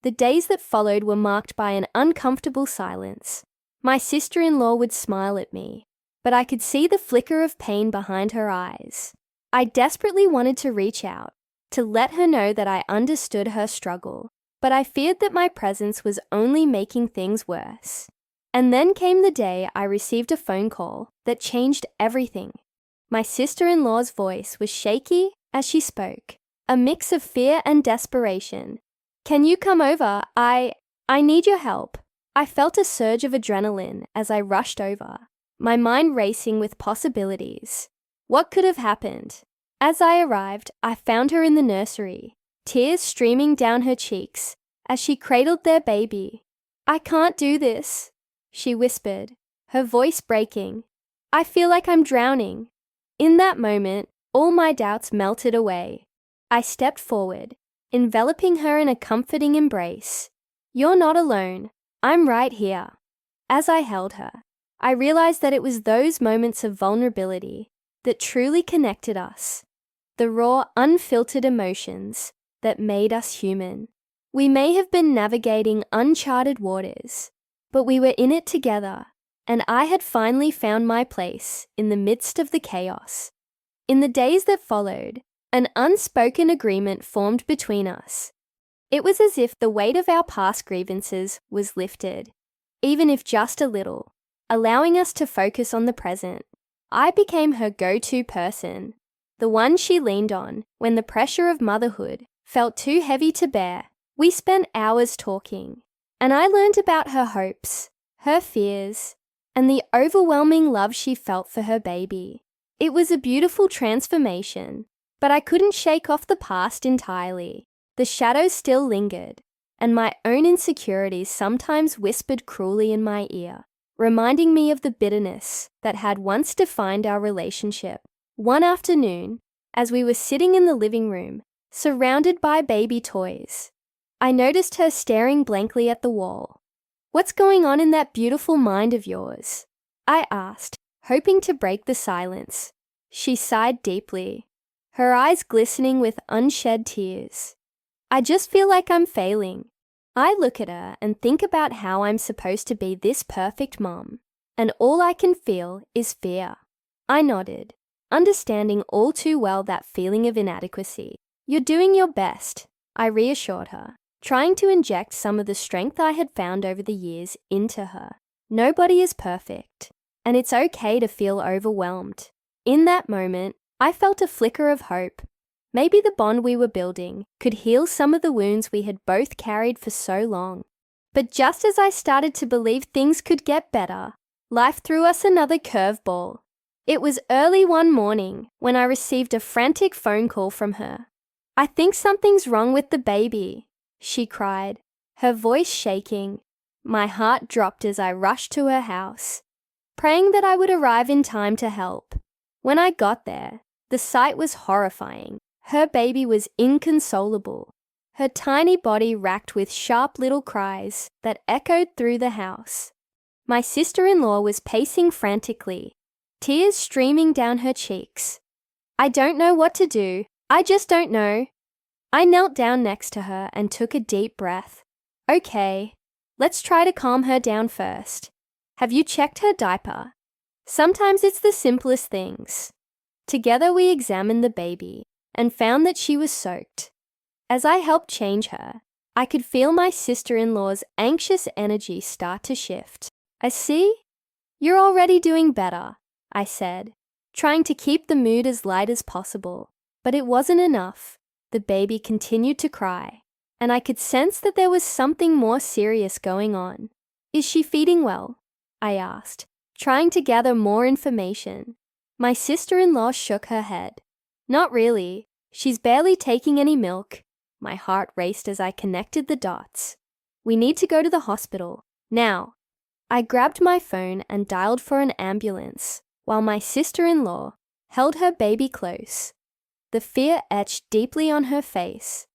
A: The days that followed were marked by an uncomfortable silence. My sister-in-law would smile at me, but I could see the flicker of pain behind her eyes. I desperately wanted to reach out, to let her know that I understood her struggle, but I feared that my presence was only making things worse. And then came the day I received a phone call that changed everything. My sister-in-law's voice was shaky as she spoke, a mix of fear and desperation. Can you come over? I need your help. I felt a surge of adrenaline as I rushed over, my mind racing with possibilities. What could have happened? As I arrived, I found her in the nursery, tears streaming down her cheeks as she cradled their baby. I can't do this, she whispered, her voice breaking. I feel like I'm drowning. In that moment, all my doubts melted away. I stepped forward, enveloping her in a comforting embrace. You're not alone. I'm right here. As I held her, I realized that it was those moments of vulnerability that truly connected us, the raw, unfiltered emotions that made us human. We may have been navigating uncharted waters, but we were in it together, and I had finally found my place in the midst of the chaos. In the days that followed, an unspoken agreement formed between us. It was as if the weight of our past grievances was lifted, even if just a little, allowing us to focus on the present. I became her go-to person, the one she leaned on when the pressure of motherhood felt too heavy to bear. We spent hours talking, and I learned about her hopes, her fears, and the overwhelming love she felt for her baby. It was a beautiful transformation, but I couldn't shake off the past entirely. The shadows still lingered, and my own insecurities sometimes whispered cruelly in my ear, reminding me of the bitterness that had once defined our relationship. One afternoon, as we were sitting in the living room, surrounded by baby toys, I noticed her staring blankly at the wall. "What's going on in that beautiful mind of yours?" I asked, hoping to break the silence. She sighed deeply, her eyes glistening with unshed tears. "I just feel like I'm failing." I look at her and think about how I'm supposed to be this perfect mom, and all I can feel is fear. I nodded, understanding all too well that feeling of inadequacy. "You're doing your best," I reassured her, trying to inject some of the strength I had found over the years into her. Nobody is perfect, and it's okay to feel overwhelmed. In that moment, I felt a flicker of hope. Maybe the bond we were building could heal some of the wounds we had both carried for so long. But just as I started to believe things could get better, life threw us another curveball. It was early one morning when I received a frantic phone call from her. "I think something's wrong with the baby," she cried, her voice shaking. My heart dropped as I rushed to her house, praying that I would arrive in time to help. When I got there, the sight was horrifying. Her baby was inconsolable, her tiny body racked with sharp little cries that echoed through the house. My sister-in-law was pacing frantically, tears streaming down her cheeks. "I don't know what to do. I just don't know." I knelt down next to her and took a deep breath. "Okay, let's try to calm her down first. Have you checked her diaper?" Sometimes it's the simplest things. Together we examined the baby and found that she was soaked. As I helped change her, I could feel my sister-in-law's anxious energy start to shift. "I see. You're already doing better," I said, trying to keep the mood as light as possible. But it wasn't enough. The baby continued to cry, and I could sense that there was something more serious going on. "Is she feeding well?" I asked, trying to gather more information. My sister-in-law shook her head. "Not really. She's barely taking any milk." My heart raced as I connected the dots. "We need to go to the hospital, now." I grabbed my phone and dialed for an ambulance, while my sister-in-law held her baby close. The fear etched deeply on her face.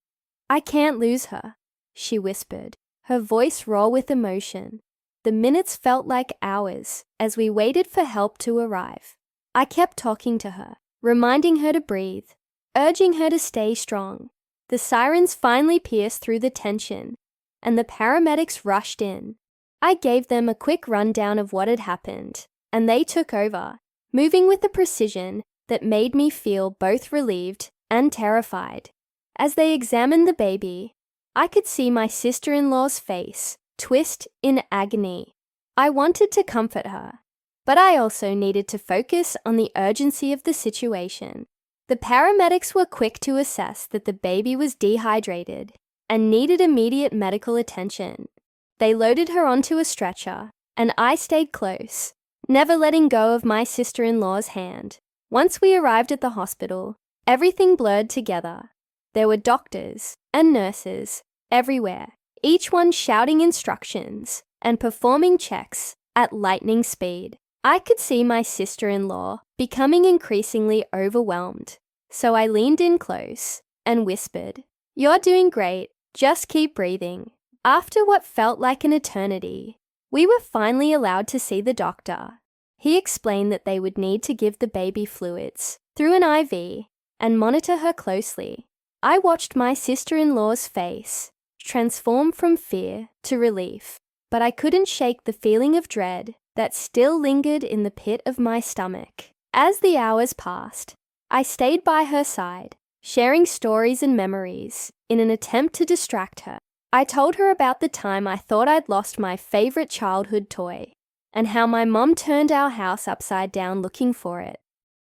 A: "I can't lose her," she whispered, her voice raw with emotion. The minutes felt like hours as we waited for help to arrive. I kept talking to her, reminding her to breathe, urging her to stay strong. The sirens finally pierced through the tension, and the paramedics rushed in. I gave them a quick rundown of what had happened, and they took over, moving with a precision that made me feel both relieved and terrified. As they examined the baby, I could see my sister-in-law's face twist in agony. I wanted to comfort her, but I also needed to focus on the urgency of the situation. The paramedics were quick to assess that the baby was dehydrated and needed immediate medical attention. They loaded her onto a stretcher, and I stayed close, never letting go of my sister-in-law's hand. Once we arrived at the hospital, everything blurred together. There were doctors and nurses everywhere, each one shouting instructions and performing checks at lightning speed. I could see my sister-in-law becoming increasingly overwhelmed, so I leaned in close and whispered, "You're doing great, just keep breathing." After what felt like an eternity, we were finally allowed to see the doctor. He explained that they would need to give the baby fluids through an IV and monitor her closely. I watched my sister-in-law's face transform from fear to relief, but I couldn't shake the feeling of dread that still lingered in the pit of my stomach. As the hours passed, I stayed by her side, sharing stories and memories in an attempt to distract her. I told her about the time I thought I'd lost my favorite childhood toy and how my mom turned our house upside down looking for it.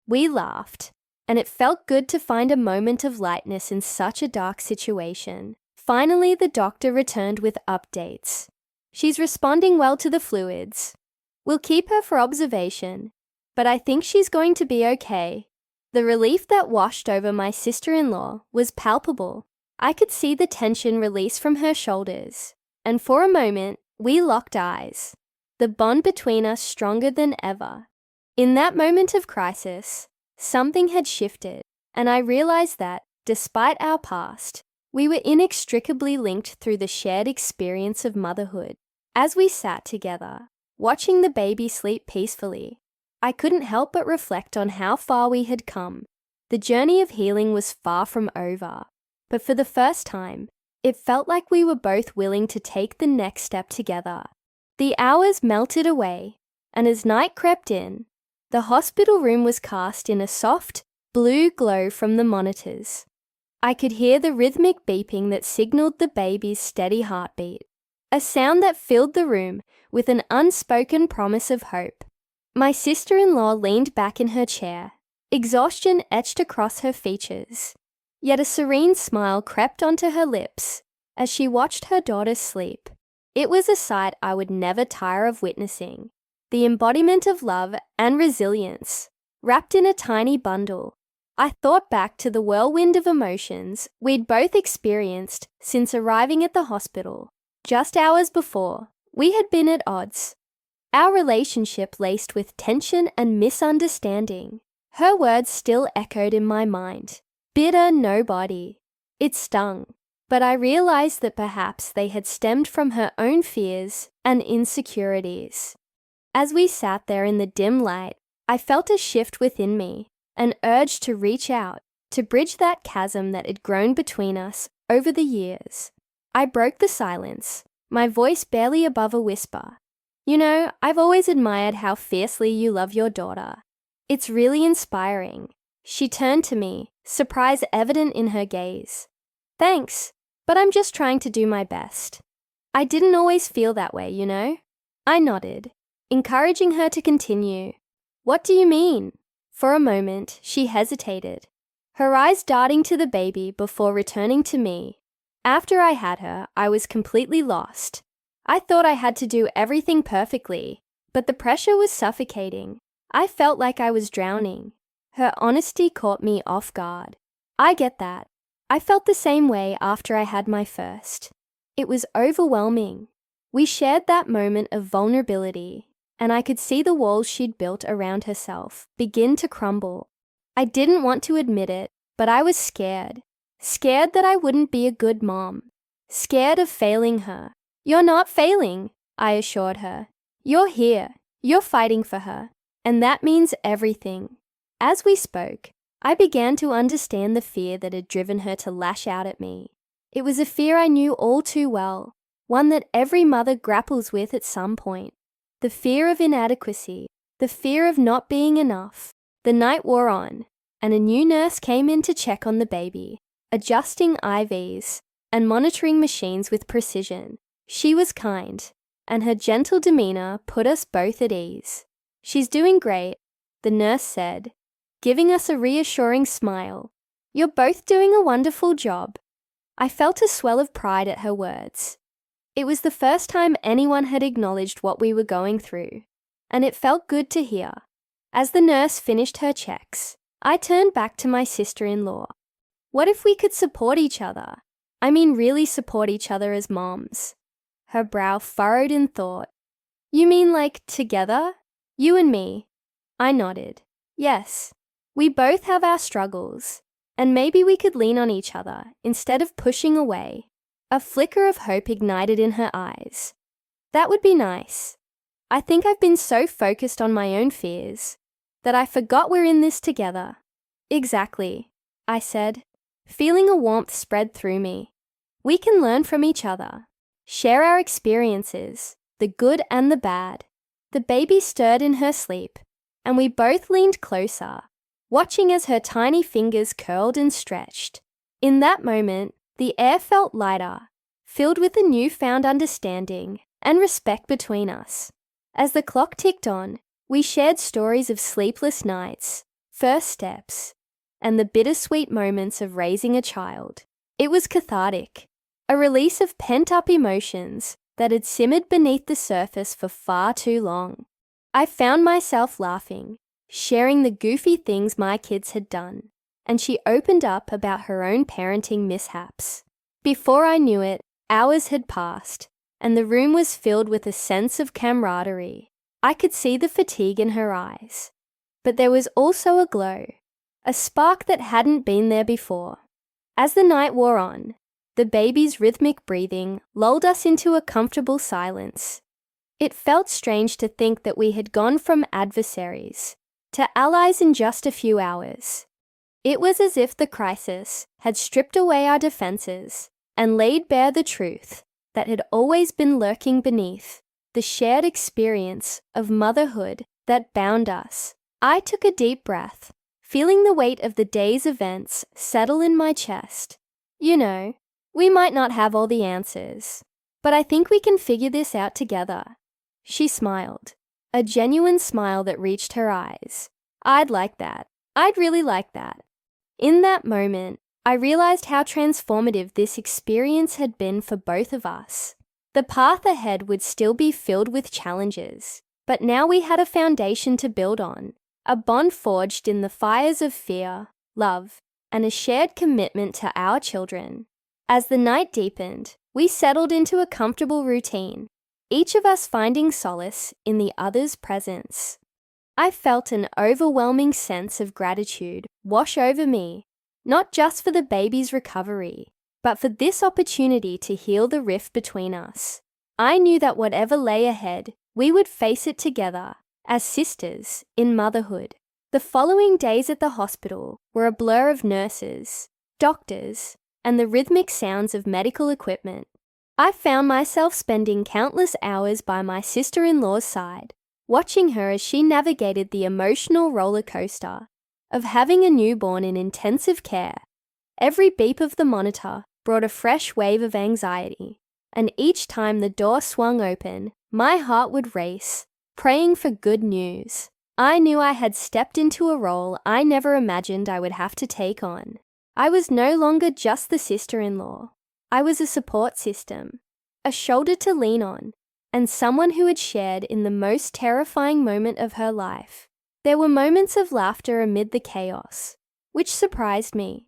A: We laughed, and it felt good to find a moment of lightness in such a dark situation. Finally, the doctor returned with updates. "She's responding well to the fluids. We'll keep her for observation, but I think she's going to be okay." The relief that washed over my sister-in-law was palpable. I could see the tension release from her shoulders, and for a moment, we locked eyes, the bond between us stronger than ever. In that moment of crisis, something had shifted, and I realized that, despite our past, we were inextricably linked through the shared experience of motherhood. As we sat together, watching the baby sleep peacefully, I couldn't help but reflect on how far we had come. The journey of healing was far from over, but for the first time, it felt like we were both willing to take the next step together. The hours melted away, and as night crept in, the hospital room was cast in a soft, blue glow from the monitors. I could hear the rhythmic beeping that signaled the baby's steady heartbeat, a sound that filled the room with an unspoken promise of hope. My sister-in-law leaned back in her chair, exhaustion etched across her features, yet a serene smile crept onto her lips as she watched her daughter sleep. It was a sight I would never tire of witnessing, the embodiment of love and resilience, wrapped in a tiny bundle. I thought back to the whirlwind of emotions we'd both experienced since arriving at the hospital. Just hours before, we had been at odds. Our relationship laced with tension and misunderstanding. Her words still echoed in my mind. Bitter nobody. It stung, but I realized that perhaps they had stemmed from her own fears and insecurities. As we sat there in the dim light, I felt a shift within me, an urge to reach out, to bridge that chasm that had grown between us over the years. I broke the silence, my voice barely above a whisper. "You know, I've always admired how fiercely you love your daughter. It's really inspiring." She turned to me, surprise evident in her gaze. "Thanks, but I'm just trying to do my best." "I didn't always feel that way, you know." I nodded, encouraging her to continue. "What do you mean?" For a moment, she hesitated, her eyes darting to the baby before returning to me. After I had her, I was completely lost. I thought I had to do everything perfectly, but the pressure was suffocating. I felt like I was drowning. Her honesty caught me off guard. "I get that. I felt the same way after I had my first. It was overwhelming." We shared that moment of vulnerability, and I could see the walls she'd built around herself begin to crumble. I didn't want to admit it, but I was scared. Scared that I wouldn't be a good mom. Scared of failing her. "You're not failing," I assured her. "You're here. You're fighting for her. And that means everything." As we spoke, I began to understand the fear that had driven her to lash out at me. It was a fear I knew all too well, one that every mother grapples with at some point. The fear of inadequacy, the fear of not being enough. The night wore on, and a new nurse came in to check on the baby, adjusting IVs and monitoring machines with precision. She was kind, and her gentle demeanor put us both at ease. "She's doing great," the nurse said, giving us a reassuring smile. "You're both doing a wonderful job." I felt a swell of pride at her words. It was the first time anyone had acknowledged what we were going through, and it felt good to hear. As the nurse finished her checks, I turned back to my sister-in-law. What if we could support each other? I mean, really support each other as moms. Her brow furrowed in thought. "You mean like together? You and me?" I nodded. "Yes. We both have our struggles, and maybe we could lean on each other instead of pushing away." A flicker of hope ignited in her eyes. "That would be nice. I think I've been so focused on my own fears that I forgot we're in this together." "Exactly," I said, feeling a warmth spread through me. "We can learn from each other, share our experiences, the good and the bad." The baby stirred in her sleep, and we both leaned closer, watching as her tiny fingers curled and stretched. In that moment, the air felt lighter, filled with a newfound understanding and respect between us. As the clock ticked on, we shared stories of sleepless nights, first steps, and the bittersweet moments of raising a child. It was cathartic, a release of pent-up emotions that had simmered beneath the surface for far too long. I found myself laughing, sharing the goofy things my kids had done, and she opened up about her own parenting mishaps. Before I knew it, hours had passed, and the room was filled with a sense of camaraderie. I could see the fatigue in her eyes, but there was also a glow, a spark that hadn't been there before. As the night wore on, the baby's rhythmic breathing lulled us into a comfortable silence. It felt strange to think that we had gone from adversaries to allies in just a few hours. It was as if the crisis had stripped away our defenses and laid bare the truth that had always been lurking beneath, the shared experience of motherhood that bound us. I took a deep breath, feeling the weight of the day's events settle in my chest. You know, we might not have all the answers, but I think we can figure this out together. She smiled, a genuine smile that reached her eyes. I'd like that. I'd really like that. In that moment, I realized how transformative this experience had been for both of us. The path ahead would still be filled with challenges, but now we had a foundation to build on, a bond forged in the fires of fear, love, and a shared commitment to our children. As the night deepened, we settled into a comfortable routine, each of us finding solace in the other's presence. I felt an overwhelming sense of gratitude wash over me, not just for the baby's recovery, but for this opportunity to heal the rift between us. I knew that whatever lay ahead, we would face it together, as sisters in motherhood. The following days at the hospital were a blur of nurses, doctors, and the rhythmic sounds of medical equipment. I found myself spending countless hours by my sister-in-law's side, watching her as she navigated the emotional roller coaster of having a newborn in intensive care. Every beep of the monitor brought a fresh wave of anxiety, and each time the door swung open, my heart would race, praying for good news. I knew I had stepped into a role I never imagined I would have to take on. I was no longer just the sister-in-law. I was a support system, a shoulder to lean on, and someone who had shared in the most terrifying moment of her life. There were moments of laughter amid the chaos, which surprised me.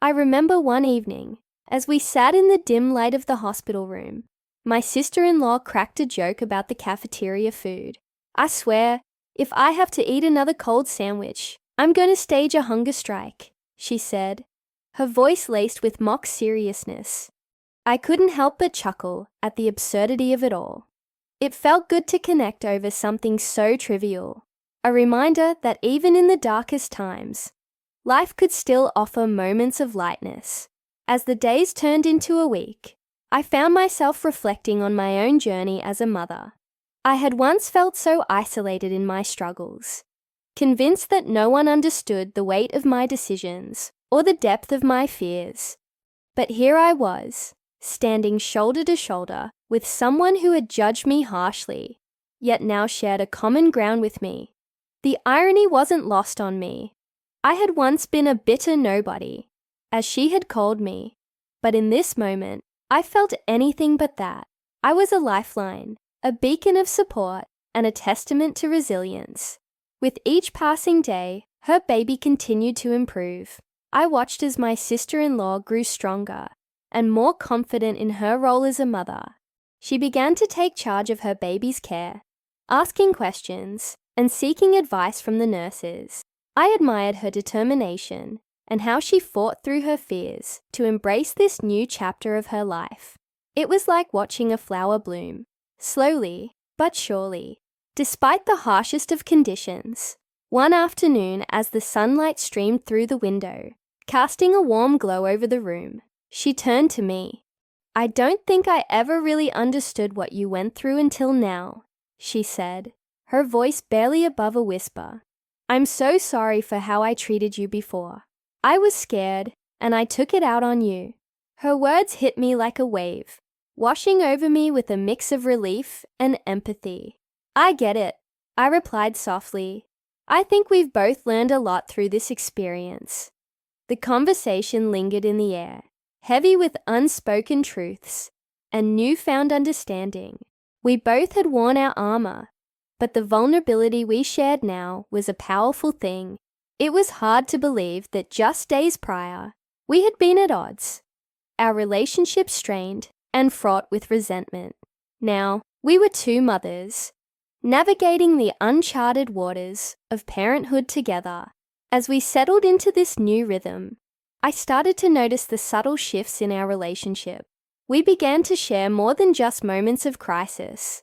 A: I remember one evening, as we sat in the dim light of the hospital room, my sister-in-law cracked a joke about the cafeteria food. I swear, if I have to eat another cold sandwich, I'm going to stage a hunger strike, she said, her voice laced with mock seriousness. I couldn't help but chuckle at the absurdity of it all. It felt good to connect over something so trivial, a reminder that even in the darkest times, life could still offer moments of lightness. As the days turned into a week, I found myself reflecting on my own journey as a mother. I had once felt so isolated in my struggles, convinced that no one understood the weight of my decisions or the depth of my fears. But here I was, standing shoulder to shoulder with someone who had judged me harshly, yet now shared a common ground with me. The irony wasn't lost on me. I had once been a bitter nobody, as she had called me, but in this moment, I felt anything but that. I was a lifeline, a beacon of support, and a testament to resilience. With each passing day, her baby continued to improve. I watched as my sister-in-law grew stronger and more confident in her role as a mother. She began to take charge of her baby's care, asking questions and seeking advice from the nurses. I admired her determination and how she fought through her fears to embrace this new chapter of her life. It was like watching a flower bloom, slowly but surely. Despite the harshest of conditions, one afternoon as the sunlight streamed through the window, casting a warm glow over the room, she turned to me. "I don't think I ever really understood what you went through until now," she said, her voice barely above a whisper. "I'm so sorry for how I treated you before. I was scared, and I took it out on you." Her words hit me like a wave, washing over me with a mix of relief and empathy. "I get it," I replied softly. "I think we've both learned a lot through this experience." The conversation lingered in the air, heavy with unspoken truths and newfound understanding. We both had worn our armor, but the vulnerability we shared now was a powerful thing. It was hard to believe that just days prior, we had been at odds, our relationship strained and fraught with resentment. Now, we were two mothers, navigating the uncharted waters of parenthood together. As we settled into this new rhythm, I started to notice the subtle shifts in our relationship. We began to share more than just moments of crisis.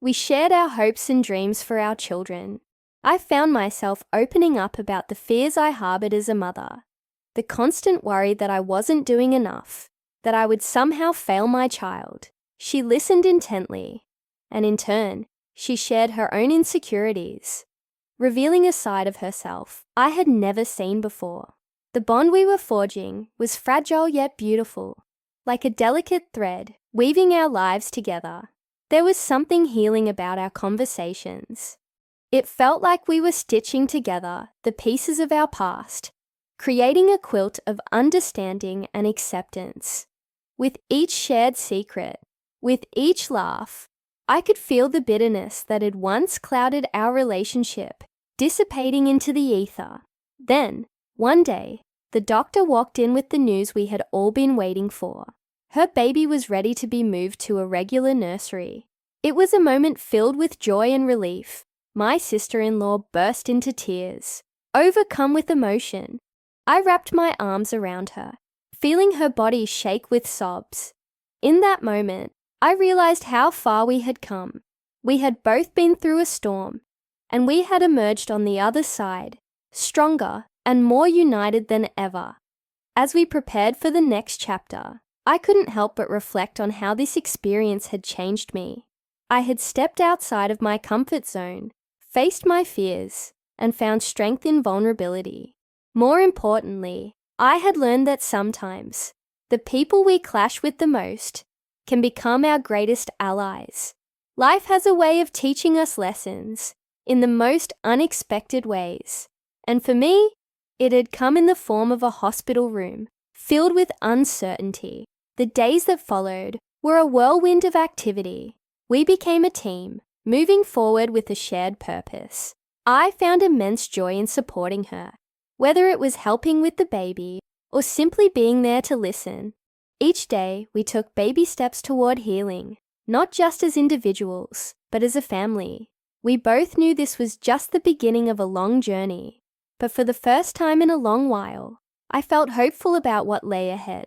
A: We shared our hopes and dreams for our children. I found myself opening up about the fears I harbored as a mother, the constant worry that I wasn't doing enough, that I would somehow fail my child. She listened intently, and in turn, she shared her own insecurities, revealing a side of herself I had never seen before. The bond we were forging was fragile yet beautiful, like a delicate thread weaving our lives together. There was something healing about our conversations. It felt like we were stitching together the pieces of our past, creating a quilt of understanding and acceptance. With each shared secret, with each laugh, I could feel the bitterness that had once clouded our relationship dissipating into the ether. Then, one day, the doctor walked in with the news we had all been waiting for. Her baby was ready to be moved to a regular nursery. It was a moment filled with joy and relief. My sister-in-law burst into tears, overcome with emotion. I wrapped my arms around her, feeling her body shake with sobs. In that moment, I realized how far we had come. We had both been through a storm, and we had emerged on the other side, stronger and more united than ever. As we prepared for the next chapter, I couldn't help but reflect on how this experience had changed me. I had stepped outside of my comfort zone, faced my fears, and found strength in vulnerability. More importantly, I had learned that sometimes the people we clash with the most can become our greatest allies. Life has a way of teaching us lessons in the most unexpected ways, and for me, it had come in the form of a hospital room filled with uncertainty. The days that followed were a whirlwind of activity. We became a team, moving forward with a shared purpose. I found immense joy in supporting her, whether it was helping with the baby or simply being there to listen. Each day, we took baby steps toward healing, not just as individuals, but as a family. We both knew this was just the beginning of a long journey, but for the first time in a long while, I felt hopeful about what lay ahead.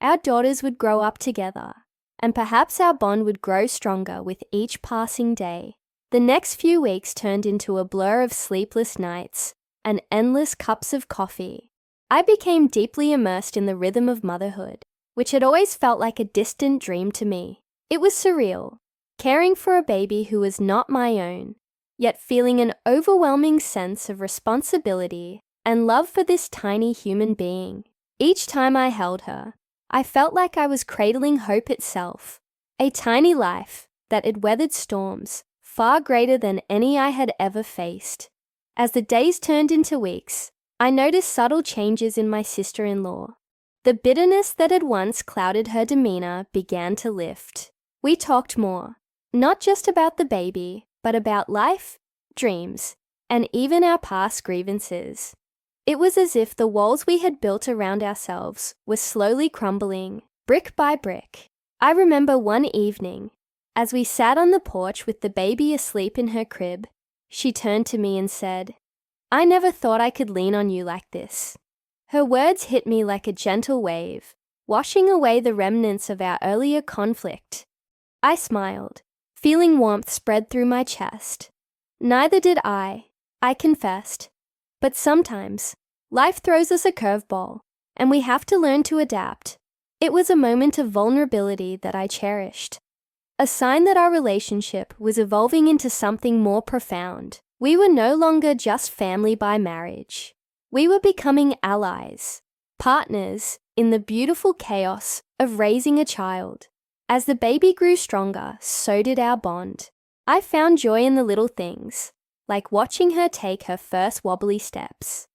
A: Our daughters would grow up together, and perhaps our bond would grow stronger with each passing day. The next few weeks turned into a blur of sleepless nights and endless cups of coffee. I became deeply immersed in the rhythm of motherhood, which had always felt like a distant dream to me. It was surreal, caring for a baby who was not my own, yet feeling an overwhelming sense of responsibility and love for this tiny human being. Each time I held her, I felt like I was cradling hope itself, a tiny life that had weathered storms far greater than any I had ever faced. As the days turned into weeks, I noticed subtle changes in my sister-in-law. The bitterness that had once clouded her demeanor began to lift. We talked more, not just about the baby, but about life, dreams, and even our past grievances. It was as if the walls we had built around ourselves were slowly crumbling, brick by brick. I remember one evening, as we sat on the porch with the baby asleep in her crib, she turned to me and said, "I never thought I could lean on you like this." Her words hit me like a gentle wave, washing away the remnants of our earlier conflict. I smiled, feeling warmth spread through my chest. Neither did I confessed. But sometimes, life throws us a curveball, and we have to learn to adapt. It was a moment of vulnerability that I cherished, a sign that our relationship was evolving into something more profound. We were no longer just family by marriage. We were becoming allies, partners in the beautiful chaos of raising a child. As the baby grew stronger, so did our bond. I found joy in the little things, like watching her take her first wobbly steps,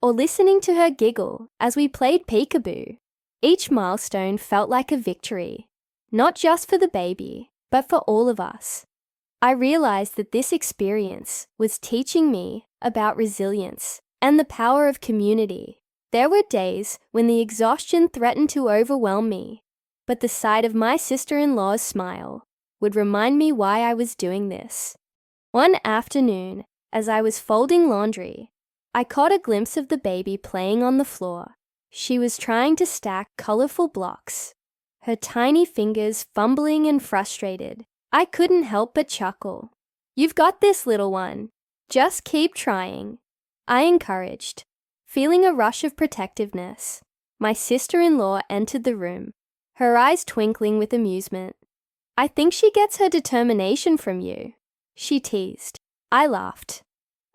A: or listening to her giggle as we played peekaboo. Each milestone felt like a victory, not just for the baby, but for all of us. I realized that this experience was teaching me about resilience and the power of community. There were days when the exhaustion threatened to overwhelm me, but the sight of my sister-in-law's smile would remind me why I was doing this. One afternoon, as I was folding laundry, I caught a glimpse of the baby playing on the floor. She was trying to stack colorful blocks, her tiny fingers fumbling and frustrated. I couldn't help but chuckle. "You've got this, little one. Just keep trying," I encouraged, feeling a rush of protectiveness. My sister-in-law entered the room, her eyes twinkling with amusement. "I think she gets her determination from you," she teased. I laughed,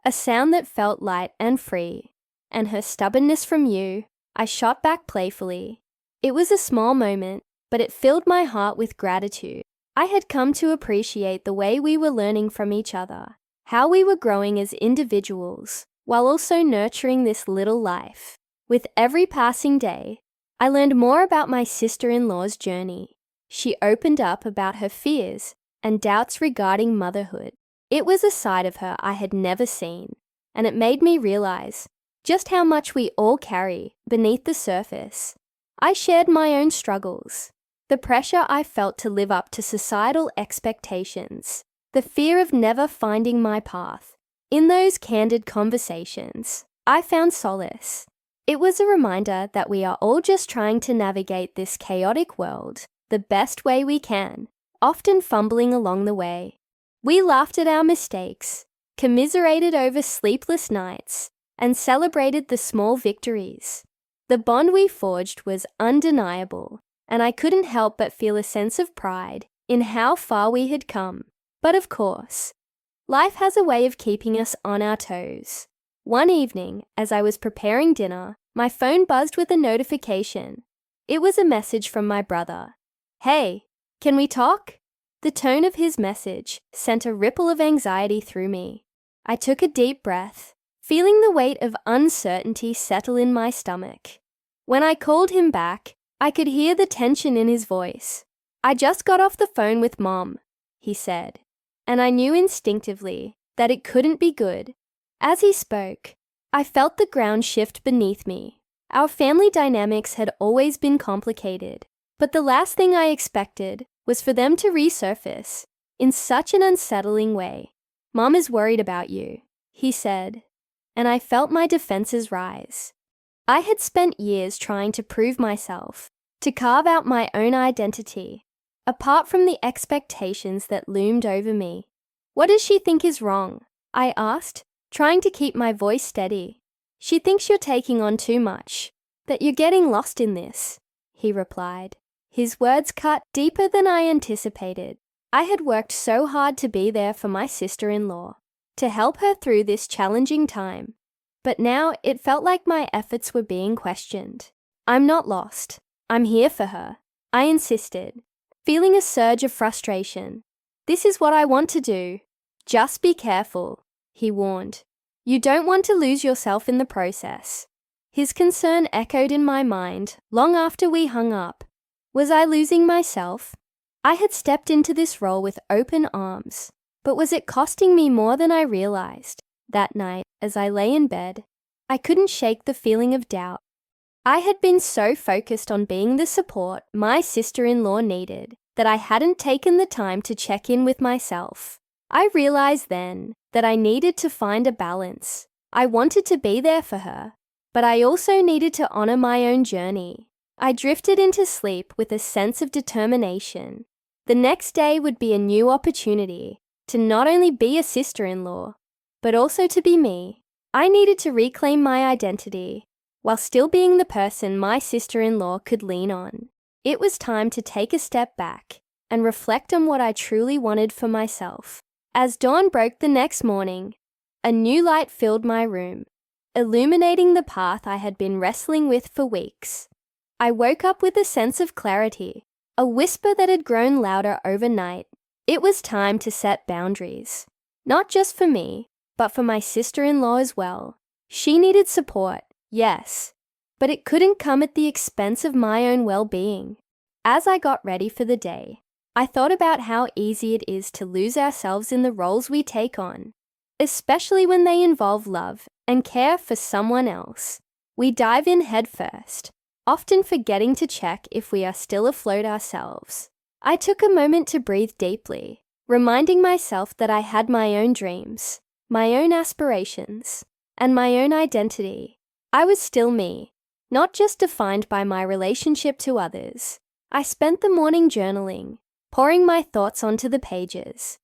A: a sound that felt light and free. "And her stubbornness from you," I shot back playfully. It was a small moment, but it filled my heart with gratitude. I had come to appreciate the way we were learning from each other, how we were growing as individuals, while also nurturing this little life. With every passing day, I learned more about my sister-in-law's journey. She opened up about her fears and doubts regarding motherhood. It was a side of her I had never seen, and it made me realize just how much we all carry beneath the surface. I shared my own struggles, the pressure I felt to live up to societal expectations, the fear of never finding my path. In those candid conversations, I found solace. It was a reminder that we are all just trying to navigate this chaotic world the best way we can, often fumbling along the way. We laughed at our mistakes, commiserated over sleepless nights, and celebrated the small victories. The bond we forged was undeniable, and I couldn't help but feel a sense of pride in how far we had come. But of course, life has a way of keeping us on our toes. One evening, as I was preparing dinner, my phone buzzed with a notification. It was a message from my brother. "Hey, can we talk?" The tone of his message sent a ripple of anxiety through me. I took a deep breath, feeling the weight of uncertainty settle in my stomach. When I called him back, I could hear the tension in his voice. "I just got off the phone with Mom," he said, and I knew instinctively that it couldn't be good. As he spoke, I felt the ground shift beneath me. Our family dynamics had always been complicated, but the last thing I expected was for them to resurface in such an unsettling way. "Mom is worried about you," he said, and I felt my defenses rise. I had spent years trying to prove myself, to carve out my own identity, apart from the expectations that loomed over me. "What does she think is wrong?" I asked, trying to keep my voice steady. "She thinks you're taking on too much, that you're getting lost in this," he replied. His words cut deeper than I anticipated. I had worked so hard to be there for my sister-in-law, to help her through this challenging time. But now it felt like my efforts were being questioned. "I'm not lost. I'm here for her," I insisted, feeling a surge of frustration. "This is what I want to do. Just be careful," he warned. "You don't want to lose yourself in the process." His concern echoed in my mind long after we hung up. Was I losing myself? I had stepped into this role with open arms, but was it costing me more than I realized? That night, as I lay in bed, I couldn't shake the feeling of doubt. I had been so focused on being the support my sister-in-law needed that I hadn't taken the time to check in with myself. I realized then that I needed to find a balance. I wanted to be there for her, but I also needed to honor my own journey. I drifted into sleep with a sense of determination. The next day would be a new opportunity to not only be a sister-in-law, but also to be me. I needed to reclaim my identity while still being the person my sister-in-law could lean on. It was time to take a step back and reflect on what I truly wanted for myself. As dawn broke the next morning, a new light filled my room, illuminating the path I had been wrestling with for weeks. I woke up with a sense of clarity, a whisper that had grown louder overnight. It was time to set boundaries, not just for me, but for my sister-in-law as well. She needed support, yes, but it couldn't come at the expense of my own well-being. As I got ready for the day, I thought about how easy it is to lose ourselves in the roles we take on, especially when they involve love and care for someone else. We dive in headfirst, often forgetting to check if we are still afloat ourselves. I took a moment to breathe deeply, reminding myself that I had my own dreams, my own aspirations, and my own identity. I was still me, not just defined by my relationship to others. I spent the morning journaling, pouring my thoughts onto the pages.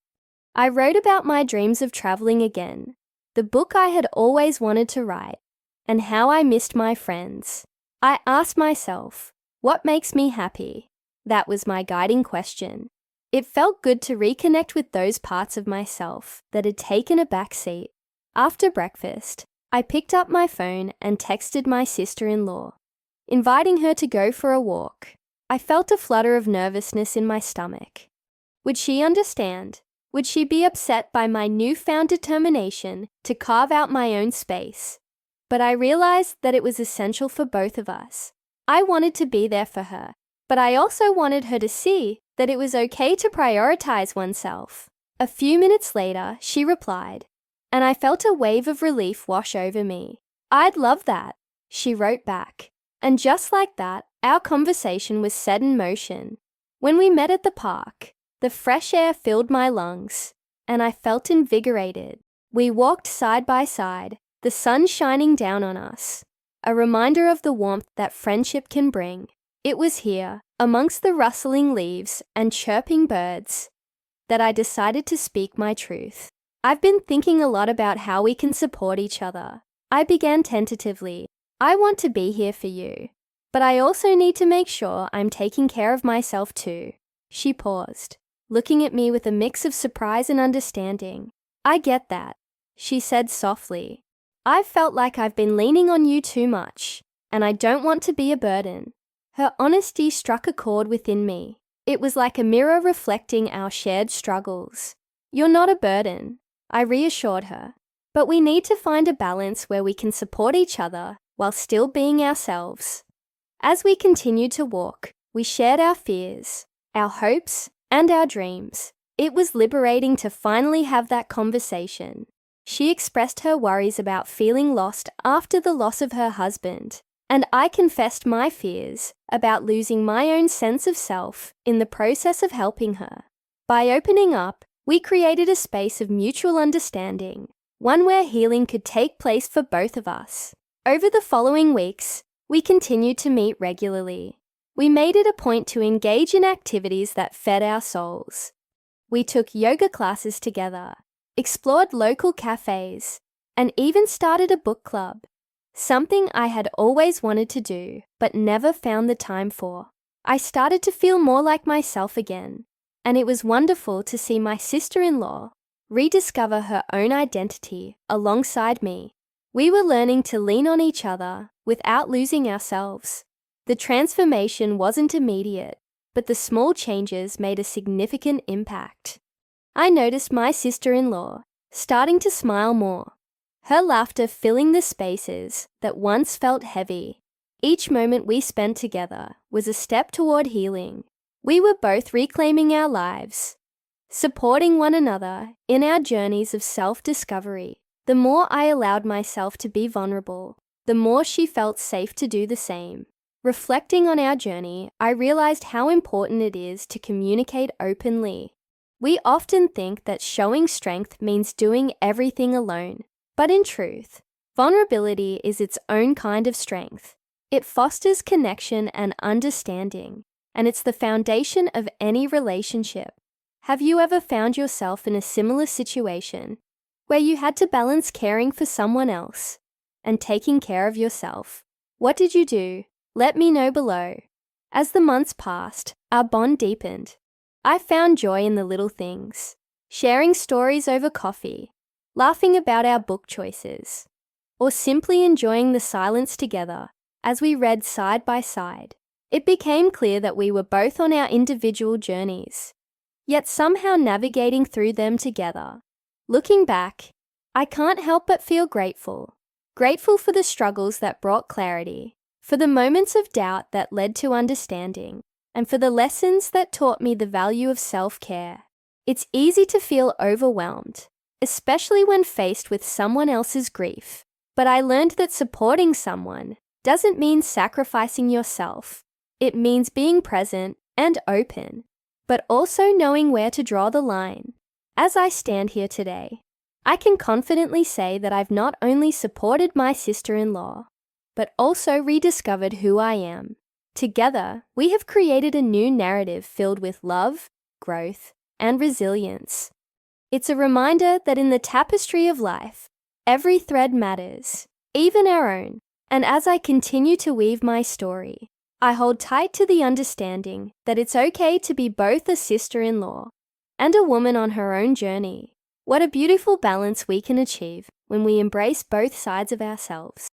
A: I wrote about my dreams of traveling again, the book I had always wanted to write, and how I missed my friends. I asked myself, what makes me happy? That was my guiding question. It felt good to reconnect with those parts of myself that had taken a back seat. After breakfast, I picked up my phone and texted my sister-in-law, inviting her to go for a walk. I felt a flutter of nervousness in my stomach. Would she understand? Would she be upset by my newfound determination to carve out my own space? But I realized that it was essential for both of us. I wanted to be there for her, but I also wanted her to see that it was okay to prioritize oneself. A few minutes later, she replied, and I felt a wave of relief wash over me. I'd love that, she wrote back. And just like that, our conversation was set in motion. When we met at the park, the fresh air filled my lungs, and I felt invigorated. We walked side by side, the sun shining down on us, a reminder of the warmth that friendship can bring. It was here, amongst the rustling leaves and chirping birds, that I decided to speak my truth. I've been thinking a lot about how we can support each other. I began tentatively. I want to be here for you, but I also need to make sure I'm taking care of myself too. She paused, looking at me with a mix of surprise and understanding. I get that, she said softly. I've felt like I've been leaning on you too much, and I don't want to be a burden. Her honesty struck a chord within me. It was like a mirror reflecting our shared struggles. You're not a burden, I reassured her, but we need to find a balance where we can support each other while still being ourselves. As we continued to walk, we shared our fears, our hopes, and our dreams. It was liberating to finally have that conversation. She expressed her worries about feeling lost after the loss of her husband, and I confessed my fears about losing my own sense of self in the process of helping her. By opening up, we created a space of mutual understanding, one where healing could take place for both of us. Over the following weeks, we continued to meet regularly. We made it a point to engage in activities that fed our souls. We took yoga classes together, explored local cafes, and even started a book club, something I had always wanted to do but never found the time for. I started to feel more like myself again, and it was wonderful to see my sister-in-law rediscover her own identity alongside me. We were learning to lean on each other without losing ourselves. The transformation wasn't immediate, but the small changes made a significant impact. I noticed my sister-in-law starting to smile more, her laughter filling the spaces that once felt heavy. Each moment we spent together was a step toward healing. We were both reclaiming our lives, supporting one another in our journeys of self-discovery. The more I allowed myself to be vulnerable, the more she felt safe to do the same. Reflecting on our journey, I realized how important it is to communicate openly. We often think that showing strength means doing everything alone, but in truth, vulnerability is its own kind of strength. It fosters connection and understanding, and it's the foundation of any relationship. Have you ever found yourself in a similar situation where you had to balance caring for someone else and taking care of yourself? What did you do? Let me know below. As the months passed, our bond deepened. I found joy in the little things, sharing stories over coffee, laughing about our book choices, or simply enjoying the silence together as we read side by side. It became clear that we were both on our individual journeys, yet somehow navigating through them together. Looking back, I can't help but feel grateful. Grateful for the struggles that brought clarity, for the moments of doubt that led to understanding, and for the lessons that taught me the value of self-care. It's easy to feel overwhelmed, especially when faced with someone else's grief. But I learned that supporting someone doesn't mean sacrificing yourself. It means being present and open, but also knowing where to draw the line. As I stand here today, I can confidently say that I've not only supported my sister-in-law, but also rediscovered who I am. Together, we have created a new narrative filled with love, growth, and resilience. It's a reminder that in the tapestry of life, every thread matters, even our own. And as I continue to weave my story, I hold tight to the understanding that it's okay to be both a sister-in-law and a woman on her own journey. What a beautiful balance we can achieve when we embrace both sides of ourselves.